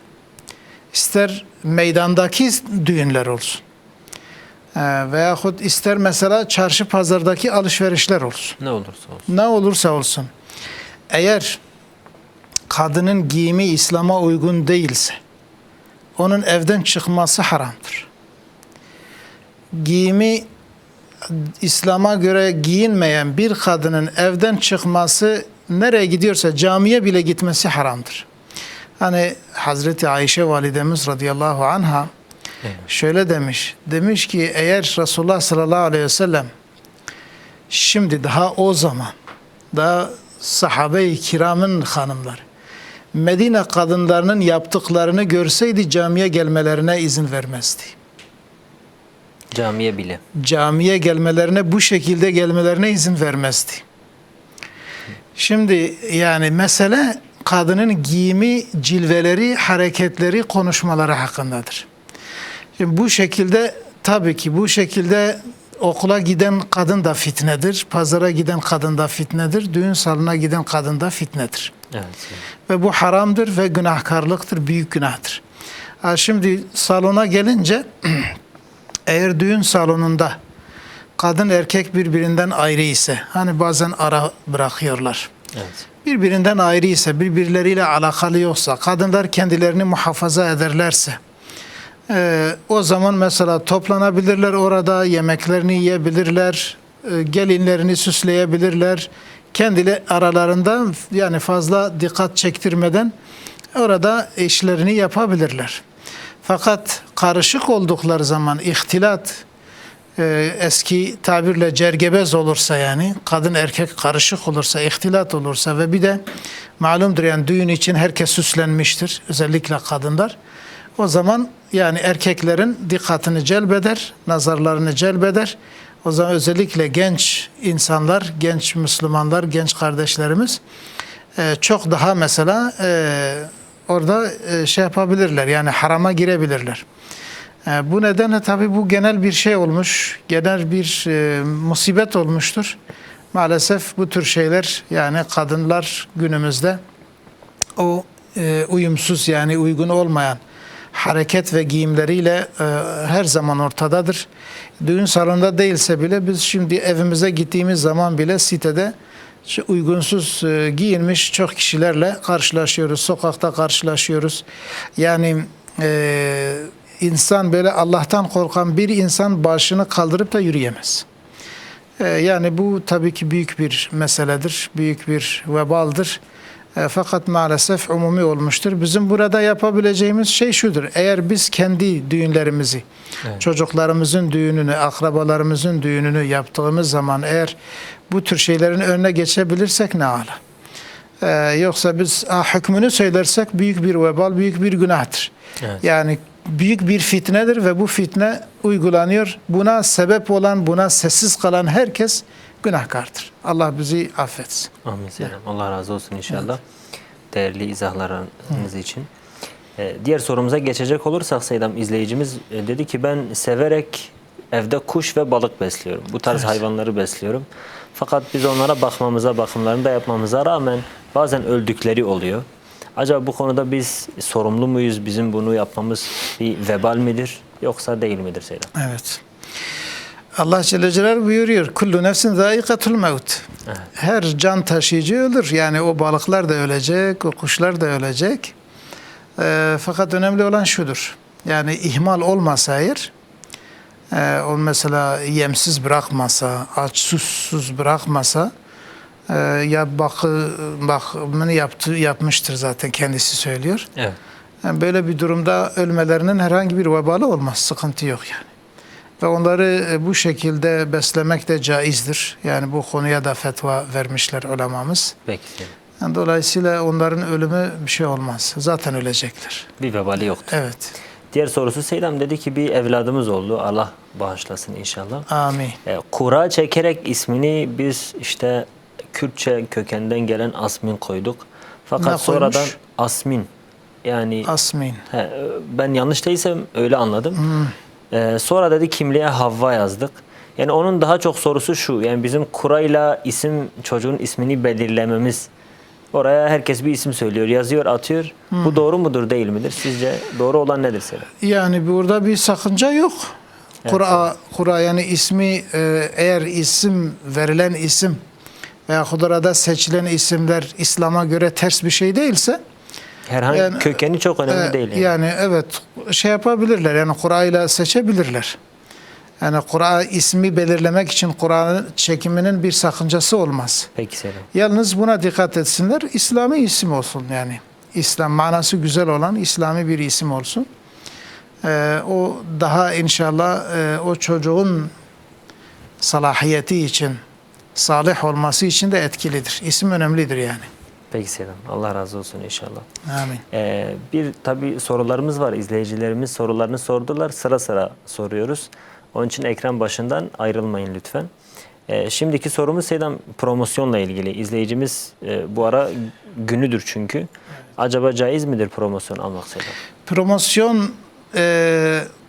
ister meydandaki düğünler olsun. Veyahut ister mesela çarşı pazardaki alışverişler olsun. Ne olursa olsun. Ne olursa olsun. Eğer kadının giyimi İslam'a uygun değilse, onun evden çıkması haramdır. Giyimi İslam'a göre giyinmeyen bir kadının evden çıkması, nereye gidiyorsa camiye bile gitmesi haramdır. Hani Hazreti Ayşe validemiz radıyallahu anha şöyle demiş. Demiş ki eğer Resulullah sallallahu aleyhi ve sellem şimdi daha o zaman daha sahabe-i kiramın hanımları Medine kadınlarının yaptıklarını görseydi camiye gelmelerine izin vermezdi. Camiye bile. Camiye gelmelerine, bu şekilde gelmelerine izin vermezdi. Şimdi yani mesele kadının giyimi, cilveleri, hareketleri, konuşmaları hakkındadır. Şimdi bu şekilde, tabii ki bu şekilde okula giden kadın da fitnedir, pazara giden kadın da fitnedir, düğün salonuna giden kadın da fitnedir. Evet. Ve bu haramdır ve günahkarlıktır, büyük günahtır. Şimdi salona gelince eğer düğün salonunda kadın erkek birbirinden ayrı ise, hani bazen ara bırakıyorlar. Evet. birbirinden ayrı ise, birbirleriyle alakalı yoksa, kadınlar kendilerini muhafaza ederlerse, o zaman mesela toplanabilirler orada, yemeklerini yiyebilirler, gelinlerini süsleyebilirler. Kendileri aralarında yani fazla dikkat çektirmeden orada işlerini yapabilirler. Fakat karışık oldukları zaman ihtilat, eski tabirle cergebez olursa, yani kadın erkek karışık olursa, ihtilat olursa ve bir de malumdur yani düğün için herkes süslenmiştir, özellikle kadınlar. O zaman yani erkeklerin dikkatini celbeder, nazarlarını celbeder. O zaman özellikle genç insanlar, genç Müslümanlar, genç kardeşlerimiz çok daha mesela orada şey yapabilirler, yani harama girebilirler. Bu nedenle tabii bu genel bir şey olmuş, genel bir musibet olmuştur. Maalesef bu tür şeyler, yani kadınlar günümüzde o uyumsuz, yani uygun olmayan hareket ve giyimleriyle her zaman ortadadır. Düğün salonunda değilse bile biz şimdi evimize gittiğimiz zaman bile sitede uygunsuz giyinmiş çok kişilerle karşılaşıyoruz, sokakta karşılaşıyoruz. Yani insan, böyle Allah'tan korkan bir insan başını kaldırıp da yürüyemez. Yani bu tabii ki büyük bir meseledir, büyük bir vebaldır. Fakat maalesef umumi olmuştur. Bizim burada yapabileceğimiz şey şudur: eğer biz kendi düğünlerimizi, çocuklarımızın düğününü, akrabalarımızın düğününü yaptığımız zaman eğer bu tür şeylerin önüne geçebilirsek ne ala. Yoksa biz hükmünü söylersek büyük bir vebal, büyük bir günahtır. Evet. Yani büyük bir fitnedir ve bu fitne uygulanıyor. Buna sebep olan, buna sessiz kalan herkes günahkardır. Allah bizi affetsin. Amin. Allah razı olsun inşallah. Evet. Değerli izahlarınız için. Diğer sorumuza geçecek olursak Seydam, izleyicimiz dedi ki ben severek evde kuş ve balık besliyorum. Bu tarz hayvanları besliyorum. Fakat biz onlara bakımlarını da yapmamıza rağmen bazen öldükleri oluyor. Acaba bu konuda biz sorumlu muyuz? Bizim bunu yapmamız bir vebal midir? Yoksa değil midir Seydam? Evet. Allah Celle Celaluhu buyuruyor: kullu nefsin zâikatul mevt. Her can taşıyıcı ölür. Yani o balıklar da ölecek, o kuşlar da ölecek. Fakat önemli olan şudur: yani ihmal olmasa eğer, o mesela yemsiz bırakmasa, aç susuz bırakmasa, ya bakımını yapmıştır zaten, kendisi söylüyor. Evet. Yani böyle bir durumda ölmelerinin herhangi bir vebalı olmaz, sıkıntı yok yani. Ve onları bu şekilde beslemek de caizdir. Yani bu konuya da fetva vermişler ulemamız. Peki. Yani dolayısıyla onların ölümü bir şey olmaz. Zaten ölecekler. Bir vebali yoktur. Evet. Diğer sorusu Seydam dedi ki bir evladımız oldu. Allah bağışlasın inşallah. Amin. Kura çekerek ismini biz işte Kürtçe kökenden gelen Asmin koyduk. Fakat sonradan Asmin, yani Asmin. Ben yanlış değilsem öyle anladım. Sonra dedi kimliğe Havva yazdık. Yani onun daha çok sorusu şu: yani bizim kurayla çocuğun ismini belirlememiz, oraya herkes bir isim söylüyor, yazıyor, atıyor. Bu doğru mudur, değil midir? Sizce doğru olan nedir Selam? Yani burada bir sakınca yok. Evet. Kura yani ismi, eğer verilen isim veya Kudura'da seçilen isimler İslam'a göre ters bir şey değilse, herhangi yani, kökeni çok önemli değil. Yani evet, şey yapabilirler, yani Kur'an'la seçebilirler. Yani Kur'an ismi belirlemek için Kur'an'ın çekiminin bir sakıncası olmaz. Peki Selam. Yalnız buna dikkat etsinler, İslami isim olsun yani. İslam manası güzel olan İslami bir isim olsun. O daha inşallah o çocuğun salahiyeti için, salih olması için de etkilidir. İsim önemlidir yani. Peki Selam. Allah razı olsun inşallah. Amin. Bir tabi sorularımız var. İzleyicilerimiz sorularını sordular. Sıra sıra soruyoruz. Onun için ekran başından ayrılmayın lütfen. Şimdiki sorumuz Seydam promosyonla ilgili. İzleyicimiz bu ara günüdür çünkü. Acaba caiz midir promosyon almak Seydam? Promosyon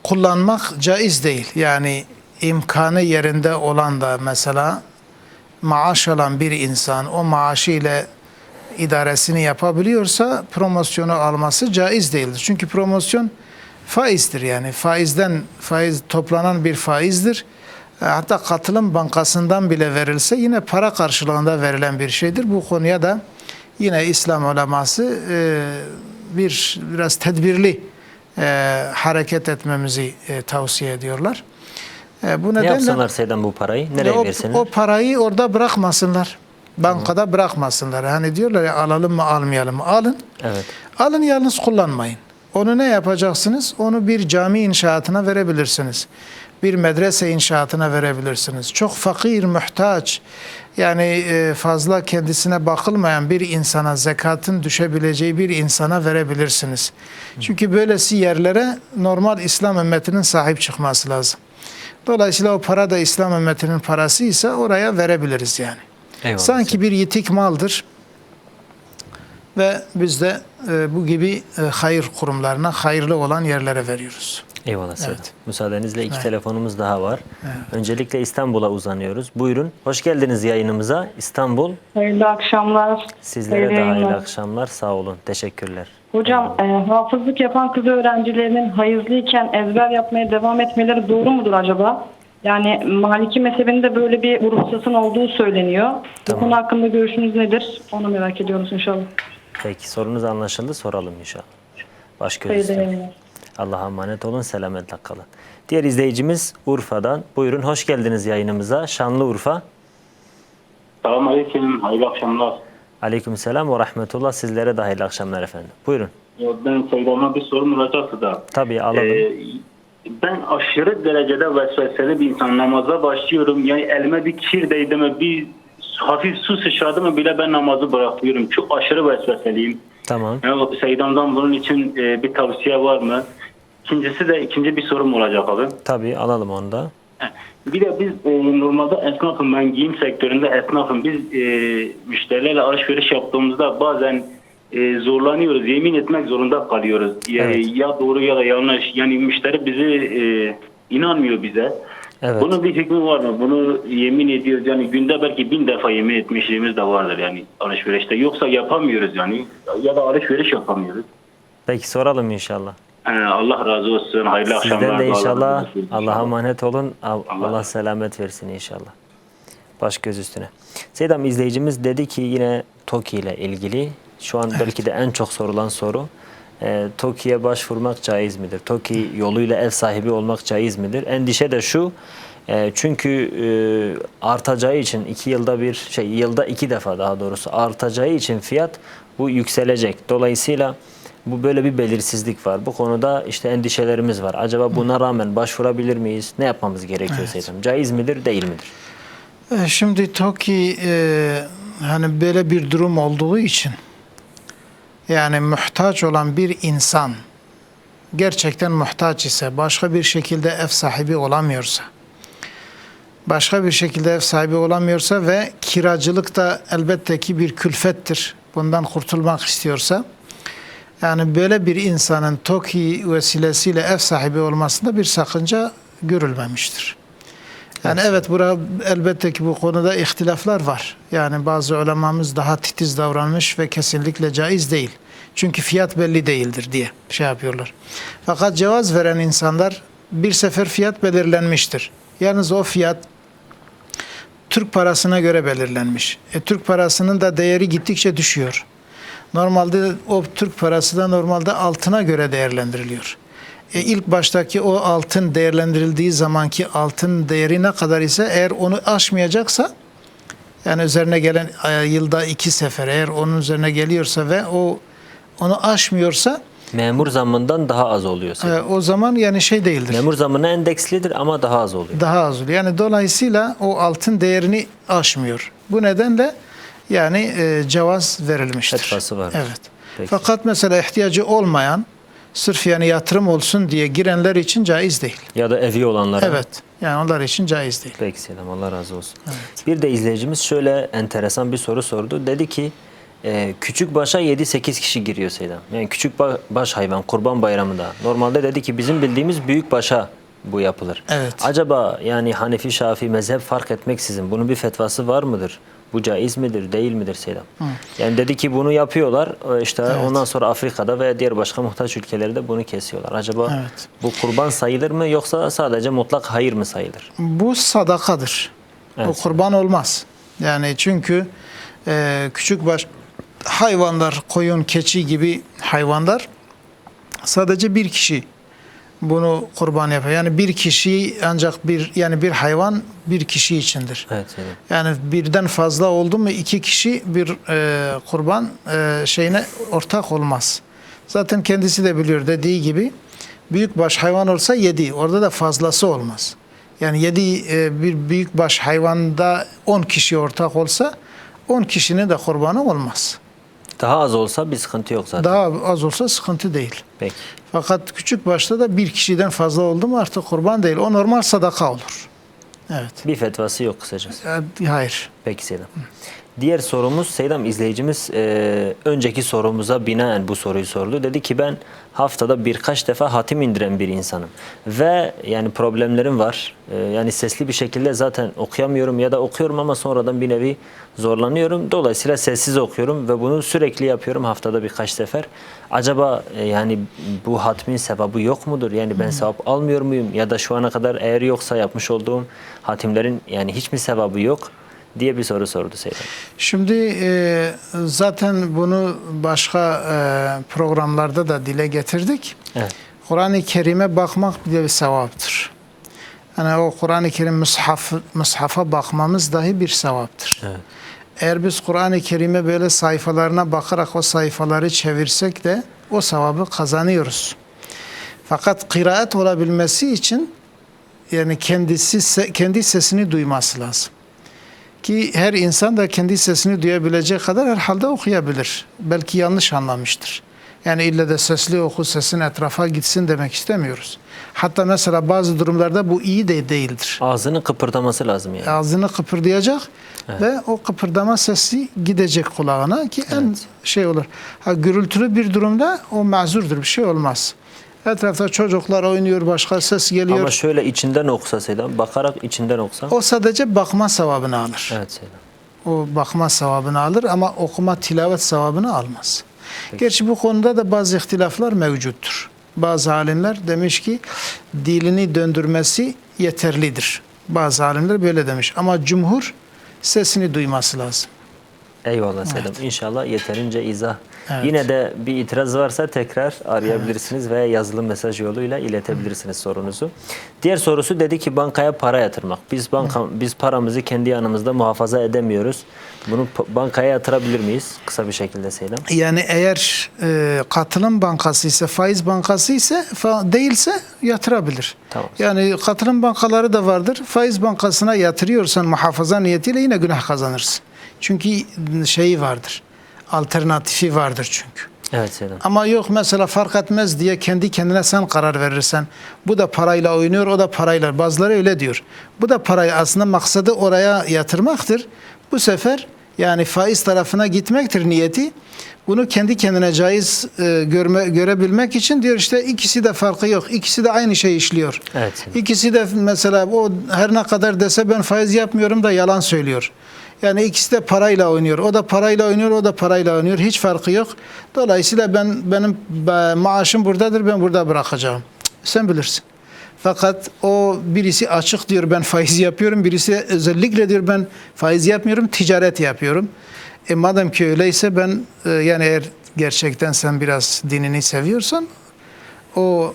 kullanmak caiz değil. Yani imkanı yerinde olan da mesela maaş alan bir insan o maaşı ile idaresini yapabiliyorsa promosyonu alması caiz değildir. Çünkü promosyon faizdir yani. Faiz toplanan bir faizdir. Hatta katılım bankasından bile verilse yine para karşılığında verilen bir şeydir. Bu konuya da yine İslam uleması biraz tedbirli hareket etmemizi tavsiye ediyorlar. Bu ne yapsınlar Seydam bu parayı? Nereye versinler? O parayı orada bırakmasınlar. Bankada bırakmasınlar. Hani diyorlar ya, alalım mı almayalım mı? Alın. Evet. Alın, yalnız kullanmayın. Onu ne yapacaksınız? Onu bir cami inşaatına verebilirsiniz. Bir medrese inşaatına verebilirsiniz. Çok fakir, muhtaç, yani fazla kendisine bakılmayan bir insana, zekatın düşebileceği bir insana verebilirsiniz. Çünkü böylesi yerlere normal İslam ümmetinin sahip çıkması lazım. Dolayısıyla o para da İslam ümmetinin parasıysa oraya verebiliriz yani. Eyvallah. Sanki bir yitik maldır. Ve biz de bu gibi hayır kurumlarına, hayırlı olan yerlere veriyoruz. Eyvallah Seydam. Evet. Müsaadenizle iki Evet. telefonumuz daha var. Evet. Öncelikle İstanbul'a uzanıyoruz. Buyurun. Hoş geldiniz yayınımıza. İstanbul. Hayırlı akşamlar. Sizlere de Hayırlı hayırlı yayınlar. akşamlar. Sağ olun. Teşekkürler. Hocam hafızlık yapan kız öğrencilerinin hayızlıyken ezber yapmaya devam etmeleri doğru mudur acaba? Yani Maliki mezhebinde böyle bir ruhsatın olduğu söyleniyor. Tamam. Bu konu hakkında görüşünüz nedir? Onu merak ediyoruz inşallah. Peki, sorunuz anlaşıldı. Soralım inşallah. Baş göz Hayırlı üstüne. yayınlar. Allah'a emanet olun. Selametle kalın. Diğer izleyicimiz Urfa'dan. Buyurun. Hoş geldiniz yayınımıza. Şanlıurfa. Selamun Aleyküm. Hayırlı akşamlar. Aleykümselam ve rahmetullah. Sizlere de hayırlı akşamlar efendim. Buyurun. Ben Seydam'a bir sorum olacaktı da. Tabii, alalım. Ben aşırı derecede vesveseli bir insan. Namaza başlıyorum. Yani elime bir kir değdi mi, bir hafif su sıçradı mı bile ben namazı bırakıyorum. Çok aşırı vesveseliyim. Tamam. Yani Seydam'dan bunun için bir tavsiye var mı? İkinci bir sorum olacak abi. Tabii, alalım onu da. Bir de biz normalde esnafım, ben giyim sektöründe esnafım. Biz müşterilerle alışveriş yaptığımızda bazen zorlanıyoruz. Yemin etmek zorunda kalıyoruz. Evet. Ya doğru ya da yanlış. Yani müşteri bizi inanmıyor bize. Evet. Bunun bir hükmü var mı? Bunu yemin ediyoruz. Yani günde belki 1000 defa yemin etmişliğimiz de vardır yani alışverişte. Yoksa yapamıyoruz yani. Ya da alışveriş yapamıyoruz. Peki, soralım inşallah. Allah razı olsun. Hayırlı akşamlar. Sizden de inşallah. Allah razı olsun. Allah'a emanet olun. Allah selamet versin inşallah. Baş göz üstüne. Seydam, izleyicimiz dedi ki yine TOKİ ile ilgili. Şu an belki de en çok sorulan soru. TOKİ'ye başvurmak caiz midir? TOKİ yoluyla ev sahibi olmak caiz midir? Endişe de şu. Çünkü artacağı için yılda 2 defa daha doğrusu artacağı için fiyat bu yükselecek. Dolayısıyla bu böyle bir belirsizlik var. Bu konuda işte endişelerimiz var. Acaba buna rağmen başvurabilir miyiz? Ne yapmamız gerekiyor Seydam? Caiz midir, değil midir? Şimdi TOKİ hani böyle bir durum olduğu için, yani muhtaç olan bir insan gerçekten muhtaç ise, başka bir şekilde ev sahibi olamıyorsa ve kiracılık da elbette ki bir külfettir. Bundan kurtulmak istiyorsa, yani böyle bir insanın TOKİ vesilesiyle ev sahibi olmasında bir sakınca görülmemiştir. Yani evet, burada elbette ki bu konuda ihtilaflar var. Yani bazı ulemamız daha titiz davranmış ve kesinlikle caiz değil. Çünkü fiyat belli değildir diye yapıyorlar. Fakat cevaz veren insanlar, bir sefer fiyat belirlenmiştir. Yalnız o fiyat Türk parasına göre belirlenmiş. Türk parasının da değeri gittikçe düşüyor. Normalde o Türk parası da normalde altına göre değerlendiriliyor. İlk baştaki o altın değerlendirildiği zamanki altın değeri ne kadar ise, eğer onu aşmayacaksa, yani üzerine gelen yılda 2 sefer eğer onun üzerine geliyorsa ve onu aşmıyorsa, Memur zammından daha az oluyor. O zaman yani değildir. Memur zammına endekslidir ama daha az oluyor. Daha az oluyor. Yani dolayısıyla o altın değerini aşmıyor. Bu nedenle yani cevaz verilmiştir. Fetvası var. Evet. Peki. Fakat mesela ihtiyacı olmayan, sırf yani yatırım olsun diye girenler için caiz değil. Ya da evi olanlara. Evet. Yani onlar için caiz değil. Peki Selam, Allah razı olsun. Evet. Bir de izleyicimiz şöyle enteresan bir soru sordu. Dedi ki küçük başa 7-8 kişi giriyor Seydam. Yani küçük baş hayvan Kurban Bayramı'nda. Normalde dedi ki bizim bildiğimiz büyük başa bu yapılır. Evet. Acaba yani Hanefi, Şafii mezhep fark etmeksizin bunun bir fetvası var mıdır? Bu caiz midir, değil midir Seydam? Yani dedi ki bunu yapıyorlar. İşte Evet. ondan sonra Afrika'da veya diğer başka muhtaç ülkelerde bunu kesiyorlar. Acaba Evet. bu kurban sayılır mı yoksa sadece mutlak hayır mı sayılır? Bu sadakadır. Evet. O kurban olmaz. Yani çünkü küçük baş hayvanlar, koyun, keçi gibi hayvanlar sadece bir kişi bunu kurban yapar. Yani bir kişi ancak bir hayvan bir kişi içindir. Evet, evet. Yani birden fazla oldu mu iki kişi bir kurban şeyine ortak olmaz. Zaten kendisi de biliyor dediği gibi büyükbaş hayvan olsa 7. Orada da fazlası olmaz. Yani 7 bir büyükbaş hayvanda 10 kişi ortak olsa 10 kişinin de kurbanı olmaz. Daha az olsa bir sıkıntı yok zaten. Daha az olsa sıkıntı değil. Peki. Fakat küçük başta da bir kişiden fazla oldu mu artık kurban değil. O normal sadaka olur. Evet. Bir fetvası yok kısacası. Hayır. Peki Seydam. Diğer sorumuz, Seydam izleyicimiz önceki sorumuza binaen bu soruyu sordu. Dedi ki ben haftada birkaç defa hatim indiren bir insanım. Ve yani problemlerim var. Yani sesli bir şekilde zaten okuyamıyorum ya da okuyorum ama sonradan bir nevi zorlanıyorum. Dolayısıyla sessiz okuyorum ve bunu sürekli yapıyorum haftada birkaç sefer. Acaba yani bu hatmin sevabı yok mudur? Yani ben sevap almıyor muyum? Ya da şu ana kadar eğer yoksa yapmış olduğum hatimlerin yani hiç mi sevabı yok diye bir soru sordu Seydam. Şimdi zaten bunu başka programlarda da dile getirdik. Evet. Kur'an-ı Kerim'e bakmak bile bir sevaptır. Yani o Kur'an-ı Kerim mushafa bakmamız dahi bir sevaptır. Evet. Eğer biz Kur'an-ı Kerim'e böyle sayfalarına bakarak o sayfaları çevirsek de o sevabı kazanıyoruz. Fakat kıraat olabilmesi için yani kendi sesini duyması lazım. Ki her insan da kendi sesini duyabilecek kadar herhalde okuyabilir. Belki yanlış anlamıştır. Yani ille de sesli oku, sesin etrafa gitsin demek istemiyoruz. Hatta mesela bazı durumlarda bu iyi de değildir. Ağzını kıpırdaması lazım yani. Ağzını kıpırdayacak Evet. ve o kıpırdama sesi gidecek kulağına ki en şey olur. Gürültülü bir durumda o mazurdur, bir şey olmaz. Etrafta çocuklar oynuyor, başka ses geliyor. Ama şöyle içinden okusa Seydam, bakarak içinden okusa. O sadece bakma sevabını alır. Evet Seydam. O bakma sevabını alır ama okuma, tilavet sevabını almaz. Peki. Gerçi bu konuda da bazı ihtilaflar mevcuttur. Bazı alimler demiş ki dilini döndürmesi yeterlidir. Bazı alimler böyle demiş ama cumhur sesini duyması lazım. Eyvallah Seydam. İnşallah yeterince izah. Evet. Yine de bir itiraz varsa tekrar arayabilirsiniz veya yazılı mesaj yoluyla iletebilirsiniz sorunuzu. Diğer sorusu dedi ki bankaya para yatırmak. Biz paramızı kendi yanımızda muhafaza edemiyoruz. Bunu bankaya yatırabilir miyiz? Kısa bir şekilde Seydam. Yani eğer katılım bankası ise, faiz bankası ise değilse yatırabilir. Tamam. Yani katılım bankaları da vardır. Faiz bankasına yatırıyorsan muhafaza niyetiyle yine günah kazanırsın. Çünkü şeyi vardır. Alternatifi vardır çünkü. Evet Seydam. Ama yok mesela fark etmez diye kendi kendine sen karar verirsen bu da parayla oynuyor, o da parayla. Bazıları öyle diyor. Bu da parayı aslında maksadı oraya yatırmaktır. Bu sefer yani faiz tarafına gitmektir niyeti. Bunu kendi kendine caiz görebilmek için diyor işte ikisi de farkı yok. İkisi de aynı şey işliyor. Evet. İkisi de mesela o her ne kadar dese ben faiz yapmıyorum da yalan söylüyor. Yani ikisi de parayla oynuyor. O da parayla oynuyor, o da parayla oynuyor. Hiç farkı yok. Dolayısıyla benim maaşım buradadır, ben burada bırakacağım. Sen bilirsin. Fakat o birisi açık diyor ben faiz yapıyorum, birisi özellikle diyor ben faiz yapmıyorum, ticaret yapıyorum. Madem ki öyleyse ben yani eğer gerçekten sen biraz dinini seviyorsan o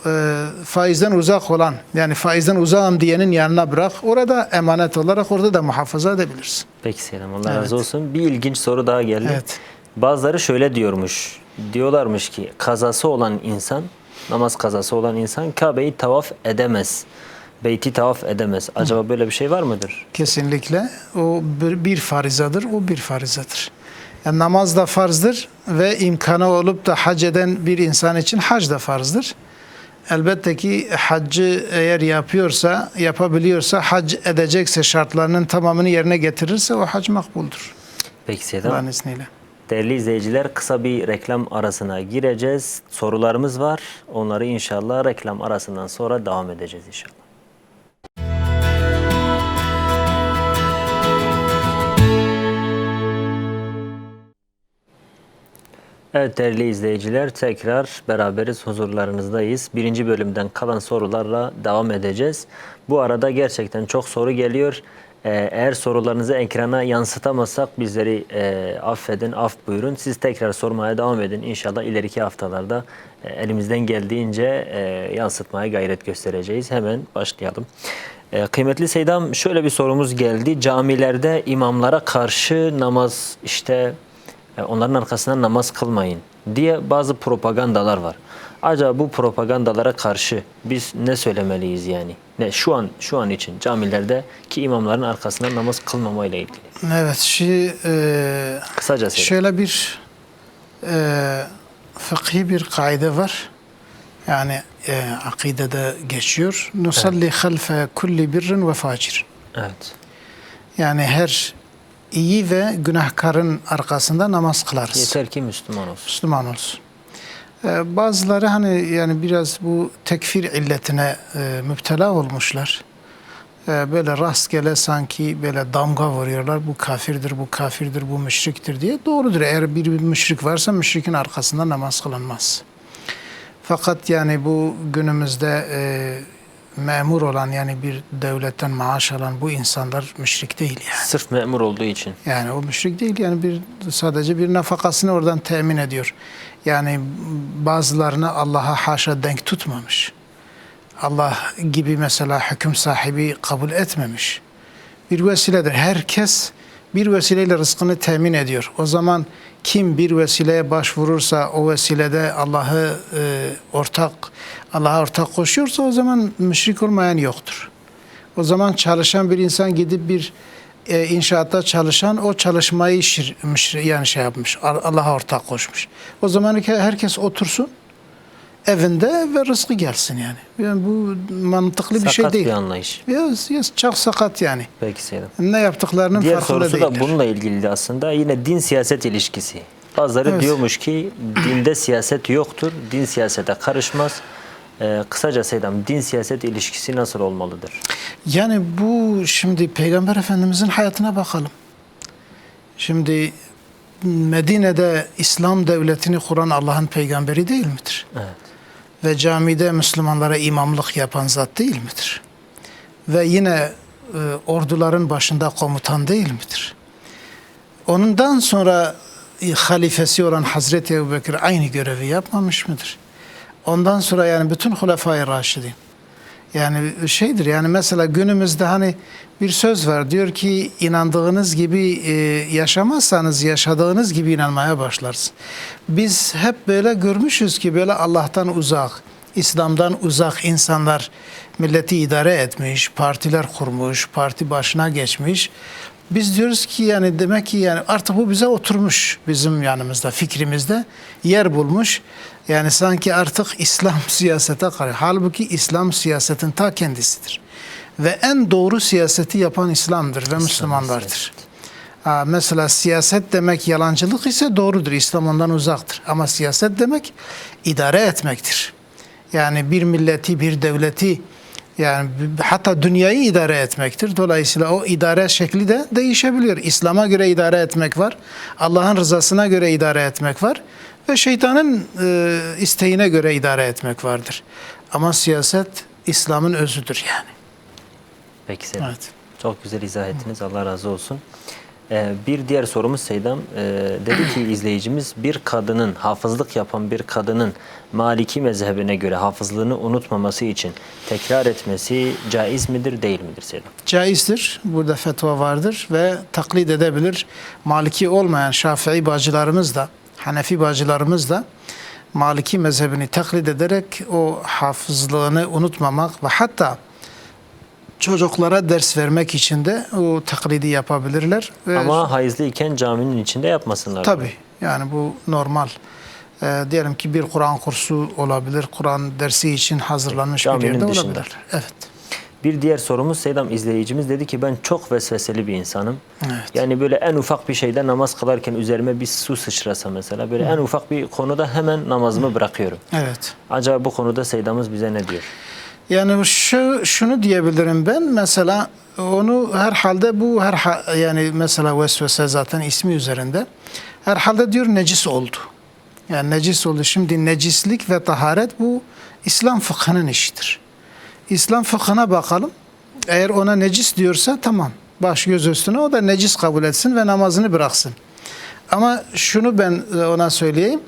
faizden uzak olan yani faizden uzağım diyenin yanına bırak. Orada emanet olarak orada da muhafaza edebilirsin. Peki Seydam, Allah razı olsun. Bir ilginç soru daha geldi. Evet. Bazıları şöyle diyorlarmış ki kazası olan insan, namaz kazası olan insan Kabe'yi tavaf edemez. Beyti tavaf edemez. Acaba böyle bir şey var mıdır? Kesinlikle. O bir farizadır, o bir farizadır. Yani namaz da farzdır ve imkanı olup da hac eden bir insan için hac da farzdır. Elbette ki haccı eğer yapabiliyorsa, hac edecekse, şartlarının tamamını yerine getirirse o hac makbuldur. Peki Seydam. Allah'ın izniyle. Değerli izleyiciler, kısa bir reklam arasına gireceğiz. Sorularımız var. Onları inşallah reklam arasından sonra devam edeceğiz inşallah. Evet değerli izleyiciler, tekrar beraberiz, huzurlarınızdayız. Birinci bölümden kalan sorularla devam edeceğiz. Bu arada gerçekten çok soru geliyor. Eğer sorularınızı ekrana yansıtamazsak bizleri affedin, af buyurun. Siz tekrar sormaya devam edin. İnşallah ileriki haftalarda elimizden geldiğince yansıtmaya gayret göstereceğiz. Hemen başlayalım. Kıymetli Seydam, şöyle bir sorumuz geldi. Camilerde imamlara karşı namaz, onların arkasından namaz kılmayın diye bazı propagandalar var. Acaba bu propagandalara karşı biz ne söylemeliyiz yani? Şu an için camilerdeki imamların arkasından namaz kılmama ile ilgili. Evet, kısaca şöyle bir fıkhi bir kaide var. Yani akidede geçiyor. Nusalli halfe kulli birrin ve facir. Evet. Yani her iyi ve günahkarın arkasında namaz kılarız. Yeter ki Müslüman olsun. Müslüman olsun. Bazıları yani biraz bu tekfir illetine müptela olmuşlar. Böyle rastgele sanki böyle damga vuruyorlar. Bu kafirdir, bu kafirdir, bu müşriktir diye. Doğrudur. Eğer bir müşrik varsa müşrikin arkasında namaz kılınmaz. Fakat yani bu günümüzde memur olan, yani bir devletten maaş alan bu insanlar müşrik değil yani. Sırf memur olduğu için. Yani o müşrik değil, yani sadece bir nafakasını oradan temin ediyor. Yani bazılarını Allah'a haşa denk tutmamış. Allah gibi mesela hüküm sahibi kabul etmemiş. Bir vesiledir. Herkes bir vesileyle rızkını temin ediyor. O zaman kim bir vesileye başvurursa, o vesilede Allah'a ortak koşuyorsa, o zaman müşrik olmayan yoktur. O zaman çalışan bir insan gidip bir inşaatta çalışan, o çalışmayı yapmış, Allah'a ortak koşmuş. O zaman herkes otursun evinde ve rızkı gelsin yani. Yani bu mantıklı bir şey değil. Sakat bir anlayış. Çok sakat yani. Peki Seydam. Ne yaptıklarının diğer farkında değiller. Diğer sorusu da bununla ilgili aslında. Yine din-siyaset ilişkisi. Bazıları diyormuş ki dinde siyaset yoktur, din siyasete karışmaz. Kısaca Seydam, din-siyaset ilişkisi nasıl olmalıdır? Yani bu şimdi Peygamber Efendimizin hayatına bakalım. Şimdi Medine'de İslam devletini kuran Allah'ın peygamberi değil midir? Evet. Ve camide Müslümanlara imamlık yapan zat değil midir? Ve yine orduların başında komutan değil midir? Ondan sonra halifesi olan Hazreti Ebubekir aynı görevi yapmamış mıdır? Ondan sonra yani bütün Hulefai Raşidin. Yani yani mesela günümüzde hani bir söz var, diyor ki inandığınız gibi yaşamazsanız yaşadığınız gibi inanmaya başlarsın. Biz hep böyle görmüşüz ki böyle Allah'tan uzak, İslam'dan uzak insanlar milleti idare etmiş, partiler kurmuş, parti başına geçmiş. Biz diyoruz ki yani demek ki yani artık bu bize oturmuş, bizim yanımızda, fikrimizde yer bulmuş. Yani sanki artık İslam siyasete karşı. Halbuki İslam siyasetin ta kendisidir. Ve en doğru siyaseti yapan İslam'dır ve Müslümanlardır. Mesela siyaset demek yalancılık ise doğrudur. İslam ondan uzaktır. Ama siyaset demek idare etmektir. Yani bir milleti, bir devleti, yani hatta dünyayı idare etmektir. Dolayısıyla o idare şekli de değişebiliyor. İslam'a göre idare etmek var. Allah'ın rızasına göre idare etmek var. Ve şeytanın isteğine göre idare etmek vardır. Ama siyaset İslam'ın özüdür yani. Peki Seydam. Evet. Çok güzel izah ettiniz. Allah razı olsun. Bir diğer sorumuz Seydam. Dedi ki izleyicimiz, bir kadının, hafızlık yapan bir kadının Maliki mezhebine göre hafızlığını unutmaması için tekrar etmesi caiz midir, değil midir Seydam? Caizdir. Burada fetva vardır ve taklit edebilir. Maliki olmayan Şafii bacılarımız da, Hanefi bacılarımız da Maliki mezhebini taklit ederek o hafızlığını unutmamak ve hatta çocuklara ders vermek için de o taklidi yapabilirler. Ama hayızlıyken caminin içinde yapmasınlar. Tabii. Yani bu normal. Diyelim ki bir Kur'an kursu olabilir. Kur'an dersi için hazırlanmış bir yerde olabilir. Evet. Bir diğer sorumuz Seydam, izleyicimiz dedi ki ben çok vesveseli bir insanım. Evet. Yani böyle en ufak bir şeyde namaz kılarken üzerime bir su sıçrasa mesela, böyle en ufak bir konuda hemen namazımı bırakıyorum. Evet. Acaba bu konuda Seydam'ız bize ne diyor? Yani şunu diyebilirim ben, mesela onu herhalde yani mesela vesvese zaten ismi üzerinde. Herhalde diyor necis oldu. Yani necis oldu. Şimdi necislik ve taharet bu İslam fıkhının işidir. İslam fıkhına bakalım. Eğer ona necis diyorsa tamam. Baş göz üstüne, o da necis kabul etsin ve namazını bıraksın. Ama şunu ben ona söyleyeyim.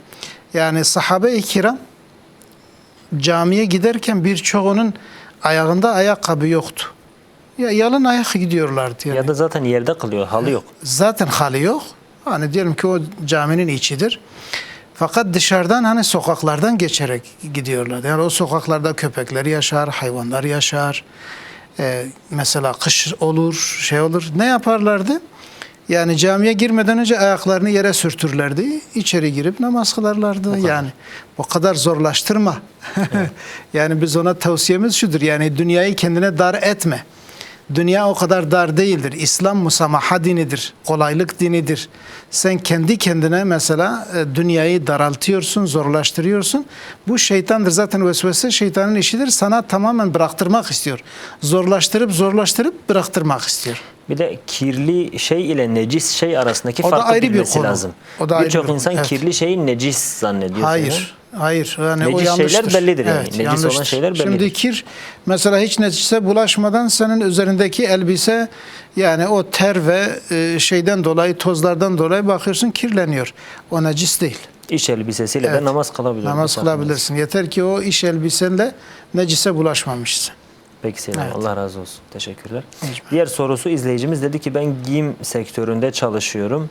Yani sahabe-i kiram camiye giderken birçoğunun ayağında ayakkabı yoktu. Ya yalın ayak gidiyorlardı. Yani. Ya da zaten yerde kılıyor, halı yok. Zaten halı yok. Hani diyelim ki o caminin içidir. Fakat dışarıdan hani sokaklardan geçerek gidiyorlar. Yani o sokaklarda köpekler yaşar, hayvanlar yaşar. Mesela kış olur, şey olur. Ne yaparlardı? Yani camiye girmeden önce ayaklarını yere sürtürlerdi. İçeri girip namaz kılarlardı. Yani o kadar zorlaştırma. Evet. Yani biz ona tavsiyemiz şudur. Yani dünyayı kendine dar etme. Dünya o kadar dar değildir. İslam musamaha dinidir. Kolaylık dinidir. Sen kendi kendine mesela dünyayı daraltıyorsun, zorlaştırıyorsun. Bu şeytandır. Zaten vesvese şeytanın işidir. Sana tamamen bıraktırmak istiyor. Zorlaştırıp bıraktırmak istiyor. Bir de kirli şey ile necis şey arasındaki farkı bilmesi lazım. Birçok insan kirli şeyi necis zannediyor. Hayır. Yani necis o yanlıştır. Şeyler bellidir yani. Evet, necis yanlıştır. olan şeyler bellidir. Şimdi kir mesela hiç necise bulaşmadan senin üzerindeki elbise yani o ter ve şeyden dolayı, tozlardan dolayı bakıyorsun kirleniyor. O necis değil. İş elbisesiyle de namaz kılabilirsin. Namaz kılabilirsin. Yeter ki o iş elbisenle necise bulaşmamışsın. Peki Selam. Evet. Allah razı olsun. Teşekkürler. Mecbur. Diğer sorusu izleyicimiz dedi ki ben giyim sektöründe çalışıyorum.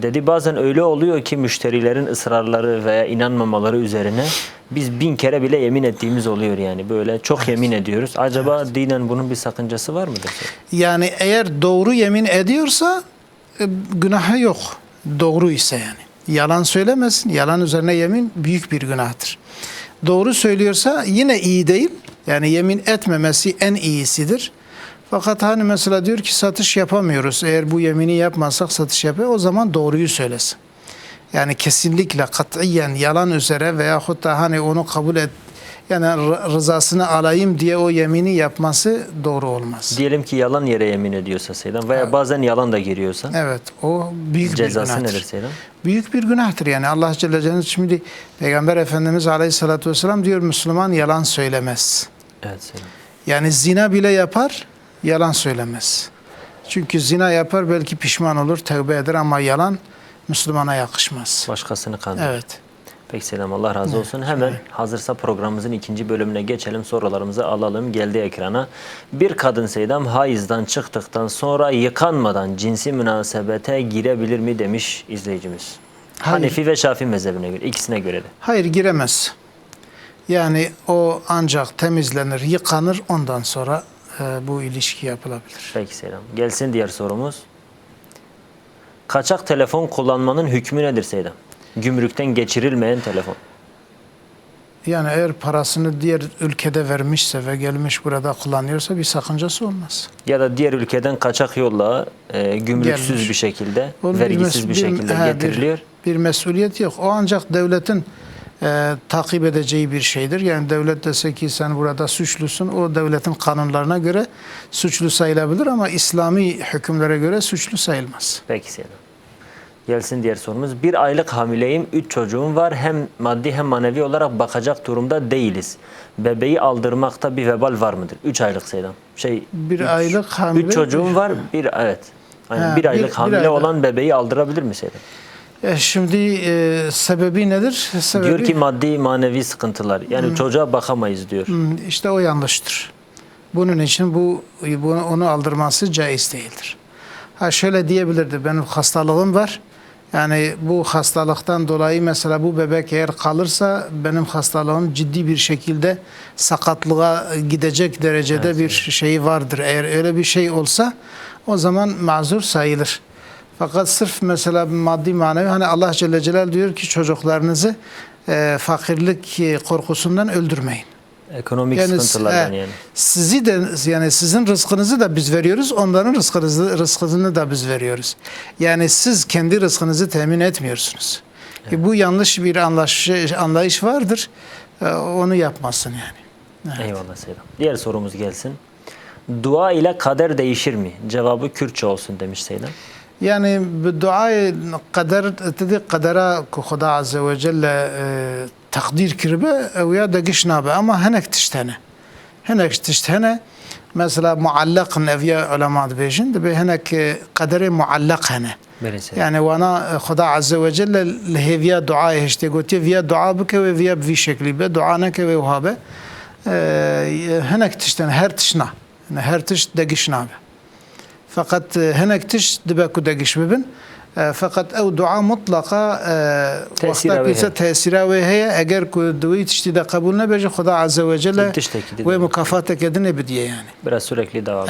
Dedi bazen öyle oluyor ki müşterilerin ısrarları veya inanmamaları üzerine biz 1000 kere bile yemin ettiğimiz oluyor yani. Böyle çok yemin ediyoruz. Acaba dinen bunun bir sakıncası var mıdır? Yani eğer doğru yemin ediyorsa günahı yok. Doğru ise yani. Yalan söylemesin. Yalan üzerine yemin büyük bir günahtır. Doğru söylüyorsa yine iyi değil. Yani yemin etmemesi en iyisidir. Fakat hani mesela diyor ki satış yapamıyoruz. Eğer bu yemini yapmazsak satış yapıyor. O zaman doğruyu söylesin. Yani kesinlikle katiyen yalan üzere veyahut da hani onu kabul et. Yani rızasını alayım diye o yemini yapması doğru olmaz. Diyelim ki yalan yere yemin ediyorsa Seydam veya bazen yalan da giriyorsa. Evet, o büyük bir günahtır. Cezası nedir Seydam? Büyük bir günahtır yani. Allah Celle Celaluhu şimdi Peygamber Efendimiz Aleyhisselatü Vesselam diyor Müslüman yalan söylemez. Evet Seydam. Yani zina bile yapar, yalan söylemez. Çünkü zina yapar belki pişman olur, tevbe eder ama yalan Müslümana yakışmaz. Başkasını kandırır. Evet. Peki Selam, Allah razı olsun. Hemen hazırsa programımızın ikinci bölümüne geçelim. Sorularımızı alalım. Geldi ekrana. Bir kadın Seydam hayızdan çıktıktan sonra yıkanmadan cinsi münasebete girebilir mi demiş izleyicimiz. Hayır. Hanefi ve Şafii mezhebine göre, ikisine göre de. Hayır, giremez. Yani o ancak temizlenir, yıkanır, ondan sonra bu ilişki yapılabilir. Peki Selam. Gelsin diğer sorumuz. Kaçak telefon kullanmanın hükmü nedir Seydam? Gümrükten geçirilmeyen telefon. Yani eğer parasını diğer ülkede vermişse ve gelmiş burada kullanıyorsa bir sakıncası olmaz. Ya da diğer ülkeden kaçak yolla gümrüksüz gelmiş bir şekilde, vergisiz bir şekilde getiriliyor. Bir mesuliyet yok. O ancak devletin takip edeceği bir şeydir. Yani devlet dese ki sen burada suçlusun, o devletin kanunlarına göre suçlu sayılabilir ama İslami hükümlere göre suçlu sayılmaz. Peki Selam. Gelsin diğer sorumuz. 1 aylık hamileyim, 3 çocuğum var. Hem maddi hem manevi olarak bakacak durumda değiliz. Bebeği aldırmakta bir vebal var mıdır? 3 aylık Seydam. 1 aylık hamile. 3 çocuğum var. Evet. Yani 1 aylık hamile olan bebeği aldırabilir mi Seydam? Şimdi sebebi nedir? Sebebi, diyor ki maddi manevi sıkıntılar. Yani çocuğa bakamayız diyor. İşte o yanlıştır. Bunun için onu aldırması caiz değildir. Şöyle diyebilirdi. Benim hastalığım var. Yani bu hastalıktan dolayı mesela bu bebek eğer kalırsa benim hastalığım ciddi bir şekilde sakatlığa gidecek derecede bir şey vardır. Eğer öyle bir şey olsa o zaman mazur sayılır. Fakat sırf mesela maddi manevi hani Allah Celle Celaluhu diyor ki çocuklarınızı fakirlik korkusundan öldürmeyin. Ekonomik sıkıntılardan yani. Sizi de yani sizin rızkınızı da biz veriyoruz, onların rızkını da biz veriyoruz. Yani siz kendi rızkınızı temin etmiyorsunuz. Evet. Bu yanlış bir anlayış vardır. Onu yapmasın yani. Evet. Eyvallah Seydam. Diğer sorumuz gelsin. Dua ile kader değişir mi? Cevabı Kürtçe olsun demiş Seydam. Yani dua kadera ku Xuda Azze ve Celle takdir kirbe ev ya da gişnabe ama henek tiştene. Henek tiştene mesela muallak neviye ulema dibêjin dibe hinek qederê muallak hene. Yani wana Xuda Azze ve Celle li hêviya duayê hiştê gotiye viya dua bike ve viya bi vî şeklî be dua neke ve wiha be hinek tiştin her tişna her tişt degiş nabe. Fakat hinek tişt dibe ku degiş bibin. Fakat ev dua mutlaka vakta ise tesira ve heye eğer ku duayı tişti de kabul ne beje Xuda Azze ve Celle ve mukafatek edine bidiye yani. Biraz sürekli devam.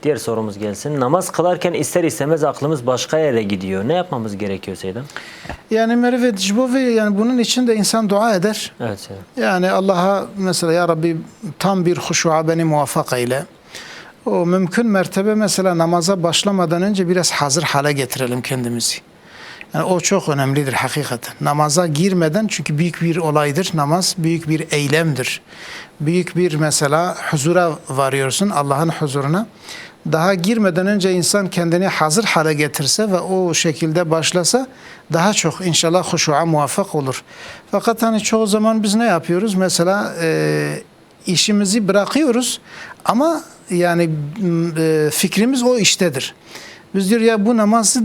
Diğer sorumuz gelsin. Namaz kılarken ister istemez aklımız başka yere gidiyor. Ne yapmamız gerekiyor Seydam? Yani merve dicbovi yani bunun için de insan dua eder. Evet Seydam. Yani Allah'a mesela ya Rabbi tam bir huşuğa beni muvaffak eyle. O mümkün mertebe mesela namaza başlamadan önce biraz hazır hale getirelim kendimizi. Yani o çok önemlidir hakikaten. Namaza girmeden çünkü büyük bir olaydır. Namaz büyük bir eylemdir. Büyük bir mesela huzura varıyorsun Allah'ın huzuruna. Daha girmeden önce insan kendini hazır hale getirse ve o şekilde başlasa daha çok inşallah huşuğa muvaffak olur. Fakat hani çoğu zaman biz ne yapıyoruz? Mesela işimizi bırakıyoruz ama yani fikrimiz o iştedir. Biz diyor ya bu namazı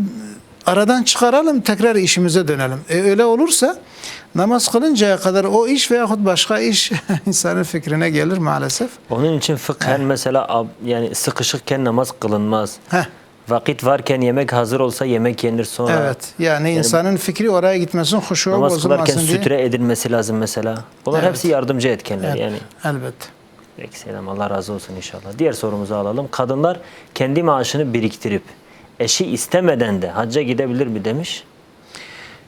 aradan çıkaralım tekrar işimize dönelim. Öyle olursa namaz kılıncaya kadar o iş veyahut başka iş insanın fikrine gelir maalesef. Onun için fıkhen mesela yani sıkışıkken namaz kılınmaz. Vakit varken yemek hazır olsa yemek yenir sonra. Evet. Yani insanın fikri oraya gitmesin, huşu bozulmasın diye. Namaz kılarken sütre edilmesi lazım mesela. Bunlar hepsi yardımcı etkenler evet. yani. Elbette. Peki selam, Allah razı olsun inşallah. Diğer sorumuzu alalım. Kadınlar kendi maaşını biriktirip eşi istemeden de hacca gidebilir mi demiş.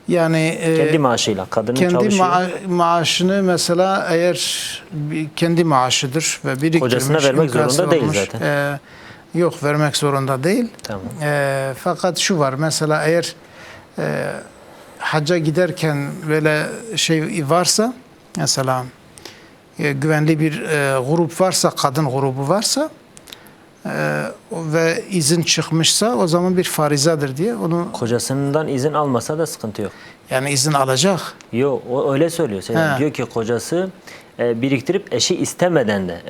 Yani kendi maaşıyla kadının çalışıyor. Kendi maaşını mesela eğer kendi maaşıdır ve biriktirmiş. Kocasına vermek zorunda değil zaten. Yok vermek zorunda değil. Tamam. Fakat şu var mesela eğer hacca giderken böyle şey varsa mesela güvenli bir grup varsa, kadın grubu varsa ve izin çıkmışsa o zaman bir farizadır diye onu kocasından izin almasa da sıkıntı yok. Yani izin alacak. Yok, o öyle söylüyor. Diyor ki kocası biriktirip eşi istemeden de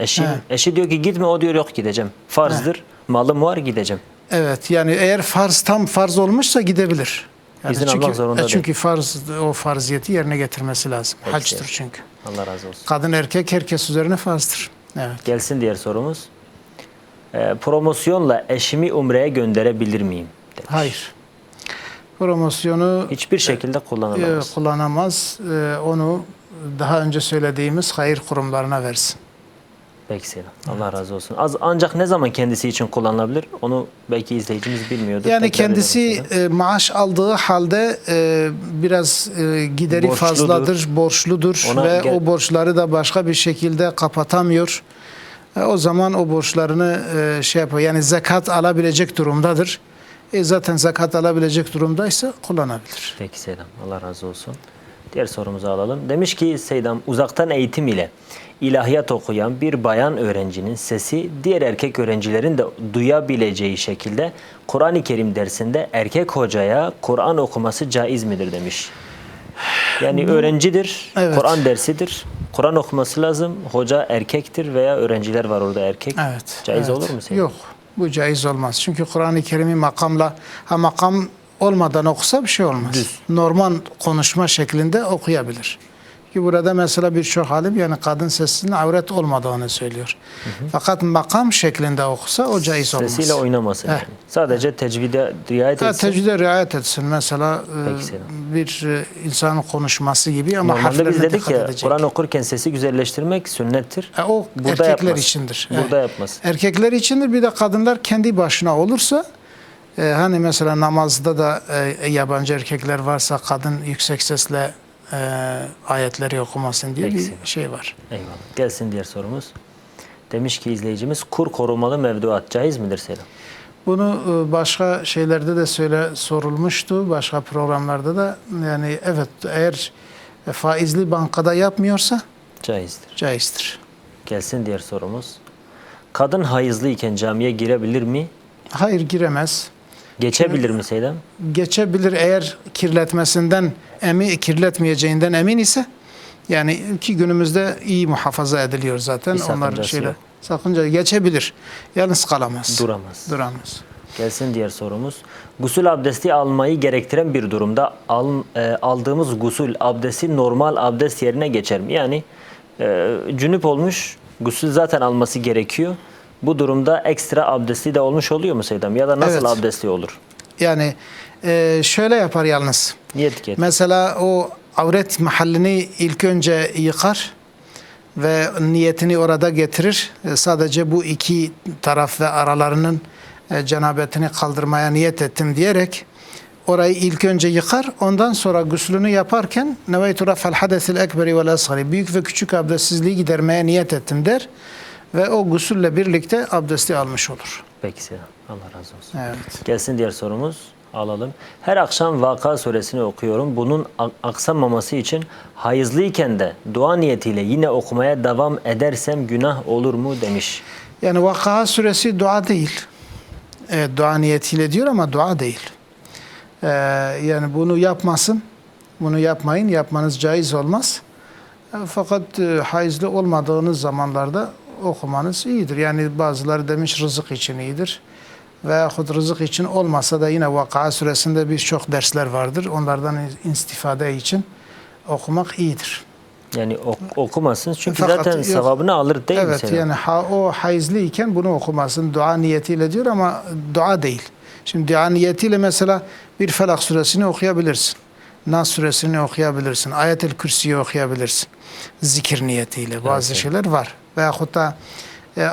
eşi diyor ki gitme, o diyor yok gideceğim. Farzdır. Malım var, gideceğim. Evet, yani eğer tam farz olmuşsa gidebilir. Yani İzin almak zorunda değil. Çünkü o farziyeti yerine getirmesi lazım. Peki, Haçtır çünkü. Allah razı olsun. Kadın erkek herkes üzerine farzdır. Evet. Gelsin diğer sorumuz. Promosyonla eşimi umreye gönderebilir miyim demiş. Hayır. Promosyonu hiçbir şekilde kullanılamaz. Kullanamaz. Onu daha önce söylediğimiz hayır kurumlarına versin. Peki Selam. Allah razı olsun. Ancak ne zaman kendisi için kullanılabilir? Onu belki izleyicimiz bilmiyordur. Yani kendisi maaş aldığı halde biraz gideri fazladır, borçludur ve o borçları da başka bir şekilde kapatamıyor. O zaman o borçlarını şey yapıyor. Yani zekat alabilecek durumdadır. Zaten zekat alabilecek durumdaysa kullanabilir. Peki Seydam. Allah razı olsun. Diğer sorumuzu alalım. Demiş ki Seydam, uzaktan eğitim ile ilahiyat okuyan bir bayan öğrencinin sesi diğer erkek öğrencilerin de duyabileceği şekilde Kur'an-ı Kerim dersinde erkek hocaya Kur'an okuması caiz midir demiş. Yani öğrencidir, evet. Kur'an dersidir. Kur'an okuması lazım. Hoca erkektir veya öğrenciler var orada erkek. Evet. Caiz olur mu Seydam? Yok. Bu caiz olmaz. Çünkü Kur'an-ı Kerim'i makamla, makam olmadan okusa bir şey olmaz. Düz. Normal konuşma şeklinde okuyabilir. Ki burada mesela birçok alim yani kadın sesinin avret olmadığını söylüyor. Fakat makam şeklinde okusa o caiz olmaz. Sesiyle oynamasın yani. Sadece tecvide riayet etsin. Tecvide riayet etsin. Mesela bir insanın konuşması gibi ama normalde biz dedik ya Kur'an okurken sesi güzelleştirmek sünnettir. O burada erkekler yapmaz. İçindir. Burada yapmaz. Erkekler içindir. Bir de kadınlar kendi başına olursa hani mesela namazda da yabancı erkekler varsa kadın yüksek sesle ayetleri okumasın diye bir şey var. Eyvallah. Gelsin diğer sorumuz. Demiş ki izleyicimiz, kur korumalı mevduat caiz midir Selam? Bunu başka şeylerde de sorulmuştu. Başka programlarda da yani evet eğer faizli bankada yapmıyorsa caizdir. Caizdir. Gelsin diğer sorumuz. Kadın hayızlıyken camiye girebilir mi? Hayır, giremez. Geçebilir mi Seydam? Geçebilir eğer kirletmeyeceğinden emin ise. Yani ki günümüzde iyi muhafaza ediliyor zaten. Onlar şeyler Sakınca geçebilir. Yalnız kalamaz. Duramaz. Duramaz. Gelsin diğer sorumuz. Gusül abdesti almayı gerektiren bir durumda aldığımız gusül abdesti normal abdest yerine geçer mi? Yani cünüp olmuş, gusül zaten alması gerekiyor. Bu durumda ekstra abdesti de olmuş oluyor mu Seydam? Ya da nasıl Evet. abdesti olur? Yani şöyle yapar yalnız. Niyet Mesela o avret mahallini ilk önce yıkar ve niyetini orada getirir. Sadece bu iki taraf ve aralarının cenabetini kaldırmaya niyet ettim diyerek orayı ilk önce yıkar. Ondan sonra guslünü yaparken neveytu raf'al hadesil ekberi vel asgari, büyük ve küçük abdestsizliği gidermeye niyet ettim der ve o gusülle birlikte abdesti almış olur. Peki Seydam. Allah razı olsun. Evet. Gelsin diğer sorumuz. Alalım. Her akşam Vaka suresini okuyorum. Bunun aksamaması için hayızlıyken de dua niyetiyle yine okumaya devam edersem günah olur mu demiş. Yani Vakıa suresi dua değil. Dua niyetiyle diyor ama dua değil. Yani bunu yapmasın. Bunu yapmayın. Yapmanız caiz olmaz. Fakat hayızlı olmadığınız zamanlarda okumanız iyidir. Yani bazıları demiş rızık için iyidir. Veyahut rızık için olmasa da yine Vakıa suresinde birçok dersler vardır. Onlardan istifade için okumak iyidir. Yani okumasın çünkü Fakat zaten yok, sevabını alır değil mi? Evet yani o hayızlı iken bunu okumasın. Dua niyetiyle diyor ama dua değil. Şimdi dua niyetiyle mesela bir Felak suresini okuyabilirsin. Nas suresini okuyabilirsin. Ayet-el Kürsi'yi okuyabilirsin. Zikir niyetiyle bazı şeyler var. Veyahut da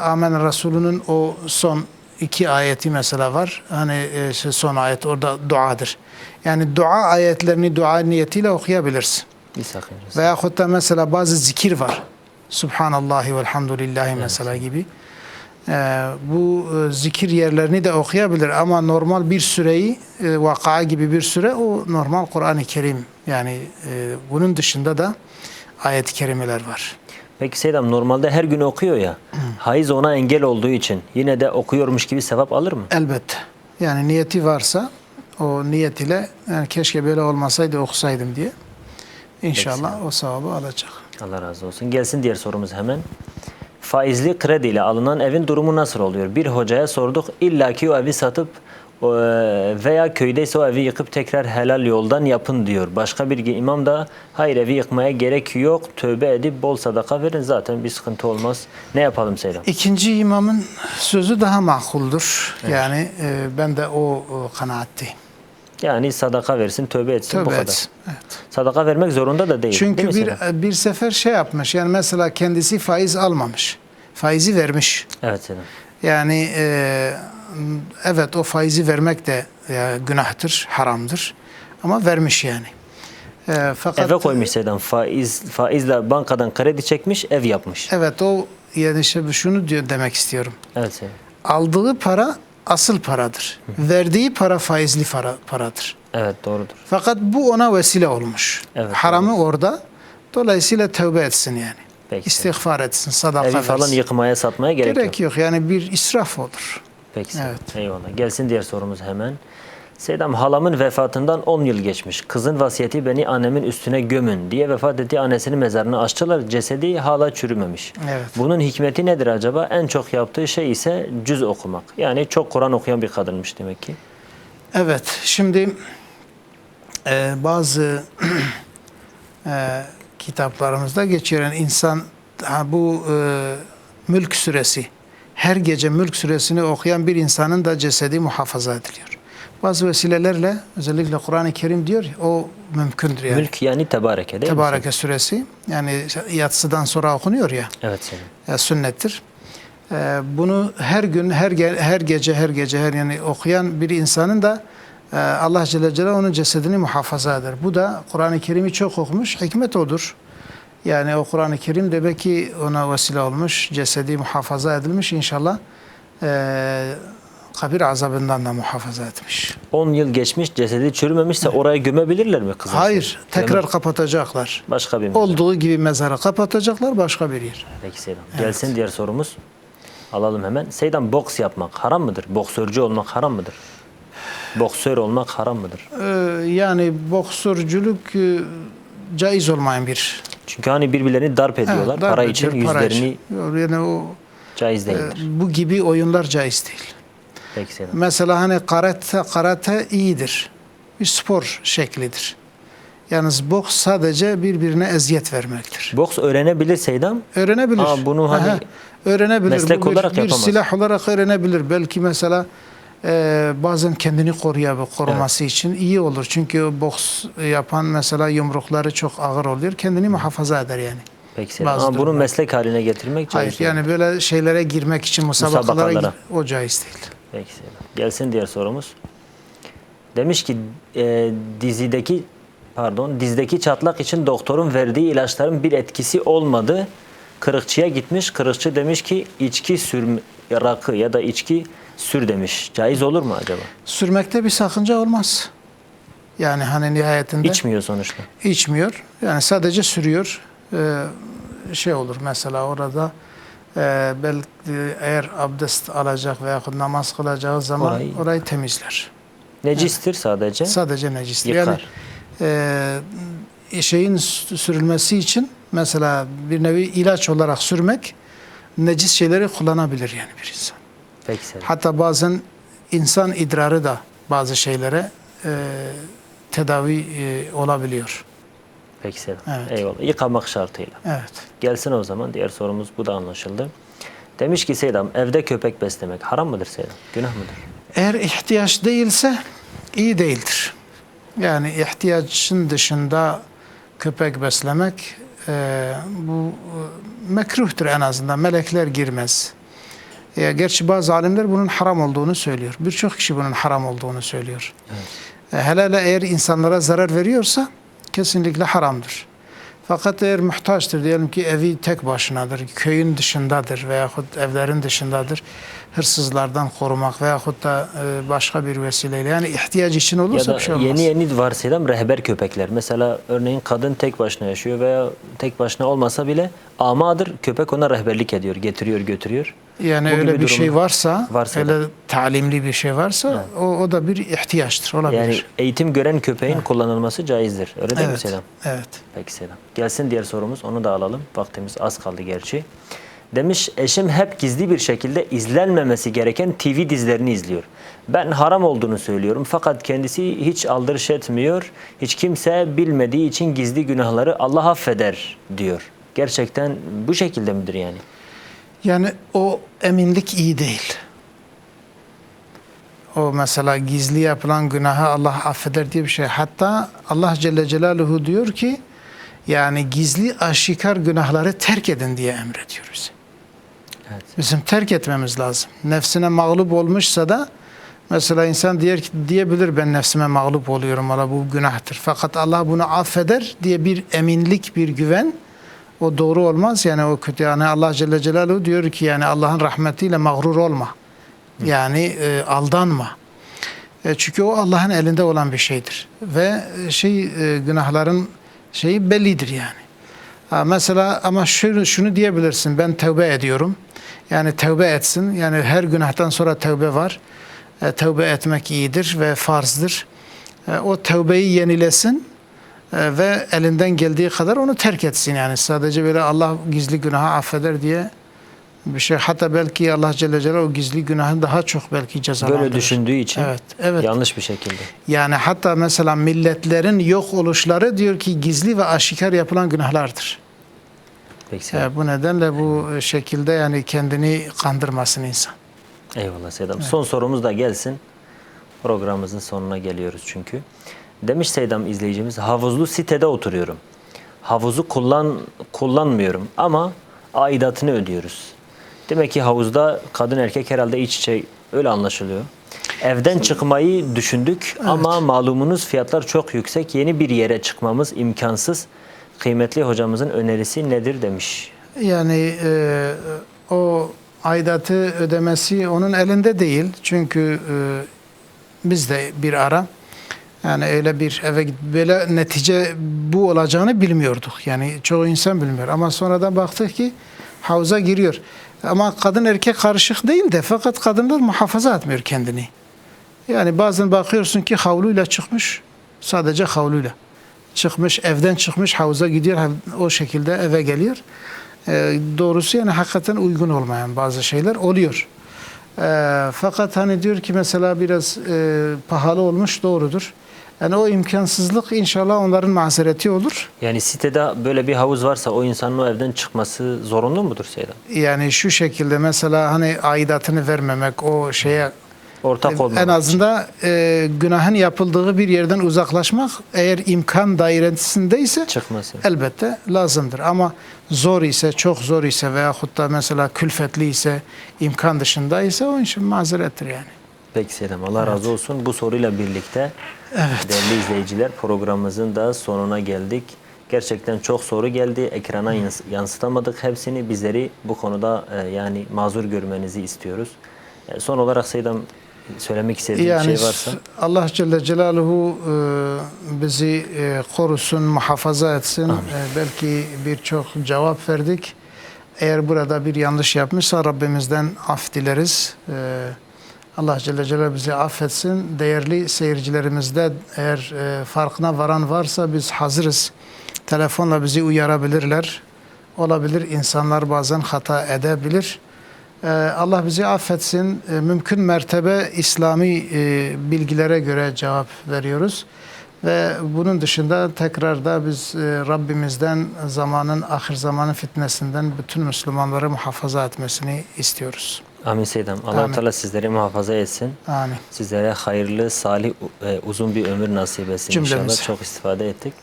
Amen Resulü'nün o son 2 ayeti mesela var. Hani son ayet orada duadır. Yani dua ayetlerini dua niyetiyle okuyabilirsin. Bir sakıncası. Veyahut da mesela bazı zikir var. Subhanallahi velhamdülillahi mesela gibi. Bu zikir yerlerini de okuyabilir ama normal bir süreyi Vakıa gibi bir süre o normal Kur'an-ı Kerim. Yani bunun dışında da ayet-i kerimeler var. Peki Seydam normalde her gün okuyor ya. Hayız ona engel olduğu için yine de okuyormuş gibi sevap alır mı? Elbette. Yani niyeti varsa o niyet ile yani keşke böyle olmasaydı okusaydım diye İnşallah o sevabı alacak. Allah razı olsun. Gelsin diğer sorumuz hemen. Faizli krediyle alınan evin durumu nasıl oluyor? Bir hocaya sorduk. İlla ki o evi satıp veya köydeyse o evi yıkıp tekrar helal yoldan yapın diyor. Başka bir imam da hayır evi yıkmaya gerek yok. Tövbe edip bol sadaka verin. Zaten bir sıkıntı olmaz. Ne yapalım Seydam? İkinci imamın sözü daha makuldur. Evet. Yani ben de o kanaatteyim. Yani sadaka versin, tövbe etsin bu kadar. Etsin. Evet. Sadaka vermek zorunda da değil. Çünkü değil bir sefer şey yapmış. Yani mesela kendisi faiz almamış. Faizi vermiş. Evet Seydam. Yani evet o faizi vermek de günahtır, haramdır. Ama vermiş yani. Fakat eve koymuş Seydam. Faizle bankadan kredi çekmiş, ev yapmış. Evet o yani işte şunu diyor demek istiyorum. Evet Seydam. Aldığı para asıl paradır. Verdiği para faizli paradır. Evet doğrudur. Fakat bu ona vesile olmuş. Evet, haramı doğrudur. orada. Dolayısıyla tövbe etsin yani. Peki, İstiğfar etsin, sadaka evi versin. falan yıkmaya, satmaya gerek yok. Yani bir israf olur. Peki. Evet. Eyvallah. Gelsin diğer sorumuz hemen. Seydam halamın vefatından 10 yıl geçmiş. Kızın vasiyeti beni annemin üstüne gömün diye vefat ettiği annesinin mezarını açtılar. Cesedi hala çürümemiş. Evet. Bunun hikmeti nedir acaba? En çok yaptığı şey ise cüz okumak. Yani çok Kur'an okuyan bir kadınmış demek ki. Evet. Şimdi bazı kitaplarımızda geçiyor. Yani insan bu Mülk suresi, her gece Mülk suresini okuyan bir insanın da cesedi muhafaza ediliyor. Bazı vesilelerle özellikle Kur'an-ı Kerim diyor o mümkündür yani. Mülk yani Tebareke değil mi? Tebareke suresi yani yatsıdan sonra okunuyor ya. Evet senin. Sünnettir. Bunu her gün, her gece yani okuyan bir insanın da Allah Celle Celaluhu onun cesedini muhafaza eder. Bu da Kur'an-ı Kerim'i çok okumuş, hikmet odur. Yani o Kur'an-ı Kerim demek ki ona vesile olmuş, cesedi muhafaza edilmiş inşallah. Kabir azabından da muhafaza etmiş. 10 yıl geçmiş, cesedi çürümemişse oraya gömebilirler mi kızım? Hayır, tekrar kapatacaklar. Başka bir mezar. Olduğu gibi mezarı kapatacaklar, başka bir yer. Peki Seydam. Gelsin diğer sorumuz. Alalım hemen. Seydam boks yapmak haram mıdır? Boksörcü olmak haram mıdır? Boksör olmak haram mıdır? Yani boksörcülük caiz olmayan bir. Çünkü hani birbirlerini darp ediyorlar. Darp para için ediyor, para yüzlerini için. Yani o Caiz değildir. Bu gibi oyunlar caiz değil. Peki Seyyidem. Mesela hani karate iyidir. Bir spor şeklidir. Yalnız boks sadece birbirine eziyet vermektir. Boks öğrenebilir Seyyidem. Öğrenebilir. Bunu hani öğrenebilir. meslek Bu olarak bir yapamaz. silah olarak öğrenebilir. Belki mesela bazen kendini koruması için iyi olur. Çünkü boks yapan mesela yumrukları çok ağır oluyor. Kendini muhafaza eder yani. Peki Seyyidem. Bazı Ama bunu durumlar. meslek haline getirmek caiz Hayır yani böyle şeylere girmek için musabakalara o caiz değil. Peki Seyyidem. Gelsin diğer sorumuz. Demiş ki dizdeki çatlak için doktorun verdiği ilaçların bir etkisi olmadı. Kırıkçıya gitmiş. Kırıkçı demiş ki içki rakı ya da içki sür demiş. Caiz olur mu acaba? Sürmekte bir sakınca olmaz. Yani hani nihayetinde İçmiyor sonuçta. İçmiyor. Yani sadece sürüyor. Şey olur mesela orada belki eğer abdest alacak veya namaz kılacağı zaman orayı temizler. Necistir sadece. Sadece necistir. Yıkar. Yani şeyin sürülmesi için mesela bir nevi ilaç olarak sürmek necis şeyleri kullanabilir yani bir insan. Peki Seyyidem. Hatta bazen insan idrarı da bazı şeylere tedavi olabiliyor. Peki Seyyidem. Evet. Eyvallah. Yıkamak şartıyla. Evet. Gelsin o zaman. Diğer sorumuz bu da anlaşıldı. Demiş ki Seyyidem evde köpek beslemek haram mıdır Seyyidem? Günah mıdır? Eğer ihtiyaç değilse iyi değildir. Yani ihtiyacın dışında köpek beslemek bu mekruhtur en azından. Melekler girmez. Gerçi bazı alimler bunun haram olduğunu söylüyor. Birçok kişi bunun haram olduğunu söylüyor. Evet. Hele eğer insanlara zarar veriyorsa kesinlikle haramdır. Fakat eğer muhtaçtır, diyelim ki evi tek başınadır, köyün dışındadır veyahut evlerin dışındadır, hırsızlardan korumak veyahut da başka bir vesileyle yani ihtiyaç için olursa ya da bir şey olmaz. yeni varsayalım rehber köpekler. Mesela örneğin kadın tek başına yaşıyor veya tek başına olmasa bile amadır. Köpek ona rehberlik ediyor, getiriyor, götürüyor. Yani Bu öyle gibi bir şey varsa öyle talimli bir şey varsa evet. o da bir ihtiyaçtır, olabilir. Yani eğitim gören köpeğin kullanılması caizdir. Öyle değil mi Selam? Evet. Peki Selam. Gelsin diğer sorumuz. Onu da alalım. Vaktimiz az kaldı gerçi. Demiş eşim hep gizli bir şekilde izlenmemesi gereken TV dizilerini izliyor. Ben haram olduğunu söylüyorum fakat kendisi hiç aldırış etmiyor. Hiç kimse bilmediği için gizli günahları Allah affeder diyor. Gerçekten bu şekilde midir yani? Yani o eminlik iyi değil. O mesela gizli yapılan günahı Allah affeder diye bir şey. Hatta Allah Celle Celaluhu diyor ki yani gizli aşikar günahları terk edin diye emrediyor bize. Evet. Bizim terk etmemiz lazım. Nefsine mağlup olmuşsa da mesela insan diyebilir ben nefsime mağlup oluyorum. Valla bu günahtır. Fakat Allah bunu affeder diye bir eminlik, bir güven o doğru olmaz. Yani o kötü. Yani Allah Celle Celaluhu diyor ki yani Allah'ın rahmetiyle mağrur olma. Yani aldanma. Çünkü o Allah'ın elinde olan bir şeydir. Ve günahların şeyi bellidir yani. Mesela ama şunu diyebilirsin, ben tevbe ediyorum. Yani tevbe etsin. Yani her günahtan sonra tevbe var. Tevbe etmek iyidir ve farzdır. O tevbeyi yenilesin ve elinden geldiği kadar onu terk etsin. Yani sadece böyle Allah gizli günahı affeder diye bir şey. Hatta belki Allah Celle Celaluhu o gizli günahın daha çok belki cezalandırır. Böyle düşündüğü için evet. yanlış bir şekilde. Yani hatta mesela milletlerin yok oluşları diyor ki gizli ve aşikar yapılan günahlardır. Peki, bu nedenle bu şekilde yani kendini kandırmasın insan. Eyvallah Seydam. Evet. Son sorumuz da gelsin. Programımızın sonuna geliyoruz çünkü. Demiş Seydam izleyicimiz, havuzlu sitede oturuyorum. Havuzu kullanmıyorum ama aidatını ödüyoruz. Demek ki havuzda kadın erkek herhalde iç içe, öyle anlaşılıyor. Evden çıkmayı düşündük ama malumunuz fiyatlar çok yüksek. Yeni bir yere çıkmamız imkansız. Kıymetli hocamızın önerisi nedir demiş. Yani o aidatı ödemesi onun elinde değil. Çünkü biz de bir ara yani öyle bir eve böyle netice bu olacağını bilmiyorduk. Yani çoğu insan bilmiyor. Ama sonradan baktık ki havuza giriyor. Ama kadın erkek karışık değil de fakat kadınlar muhafaza etmiyor kendini. Yani bazen bakıyorsun ki havluyla çıkmış, sadece havluyla çıkmış, evden çıkmış, havuza gidiyor, o şekilde eve geliyor. Doğrusu yani hakikaten uygun olmayan bazı şeyler oluyor. Fakat hani diyor ki mesela biraz pahalı olmuş, doğrudur. Yani o imkansızlık inşallah onların mazereti olur. Yani sitede böyle bir havuz varsa o insanın o evden çıkması zorunlu mudur Seyyidem? Yani şu şekilde mesela hani aidatını vermemek, o şeye ortak olmamak en azından günahın yapıldığı bir yerden uzaklaşmak eğer imkan dairesindeyse çıkması elbette lazımdır. Ama zor ise, çok zor ise veyahut da mesela külfetli ise, imkan dışında ise o için mazerettir yani. Peki Seyyidem, Allah razı olsun. Bu soruyla birlikte değerli izleyiciler, programımızın da sonuna geldik. Gerçekten çok soru geldi. Ekrana yansıtamadık hepsini. Bizleri bu konuda yani mazur görmenizi istiyoruz. Son olarak Seyyidem söylemek istediğim bir şey varsa. Allah Celle Celaluhu bizi korusun, muhafaza etsin. Belki birçok cevap verdik. Eğer burada bir yanlış yapmışsa Rabbimizden af dileriz. Allah Celle Celaluhu bizi affetsin. Değerli seyircilerimizde eğer farkına varan varsa biz hazırız. Telefonla bizi uyarabilirler. Olabilir, insanlar bazen hata edebilir. Allah bizi affetsin. Mümkün mertebe İslami bilgilere göre cevap veriyoruz. Ve bunun dışında tekrar da biz Rabbimizden ahir zamanın fitnesinden bütün Müslümanları muhafaza etmesini istiyoruz. Amin Seyyidem. Allah-u Teala sizleri muhafaza etsin. Amin. Sizlere hayırlı, salih, uzun bir ömür nasip etsin inşallah. Çok istifade ettik.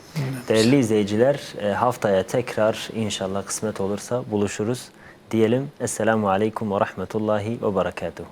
Değerli izleyiciler, haftaya tekrar inşallah kısmet olursa buluşuruz diyelim. Esselamu Aleyküm ve Rahmetullahi ve Berekatuhu.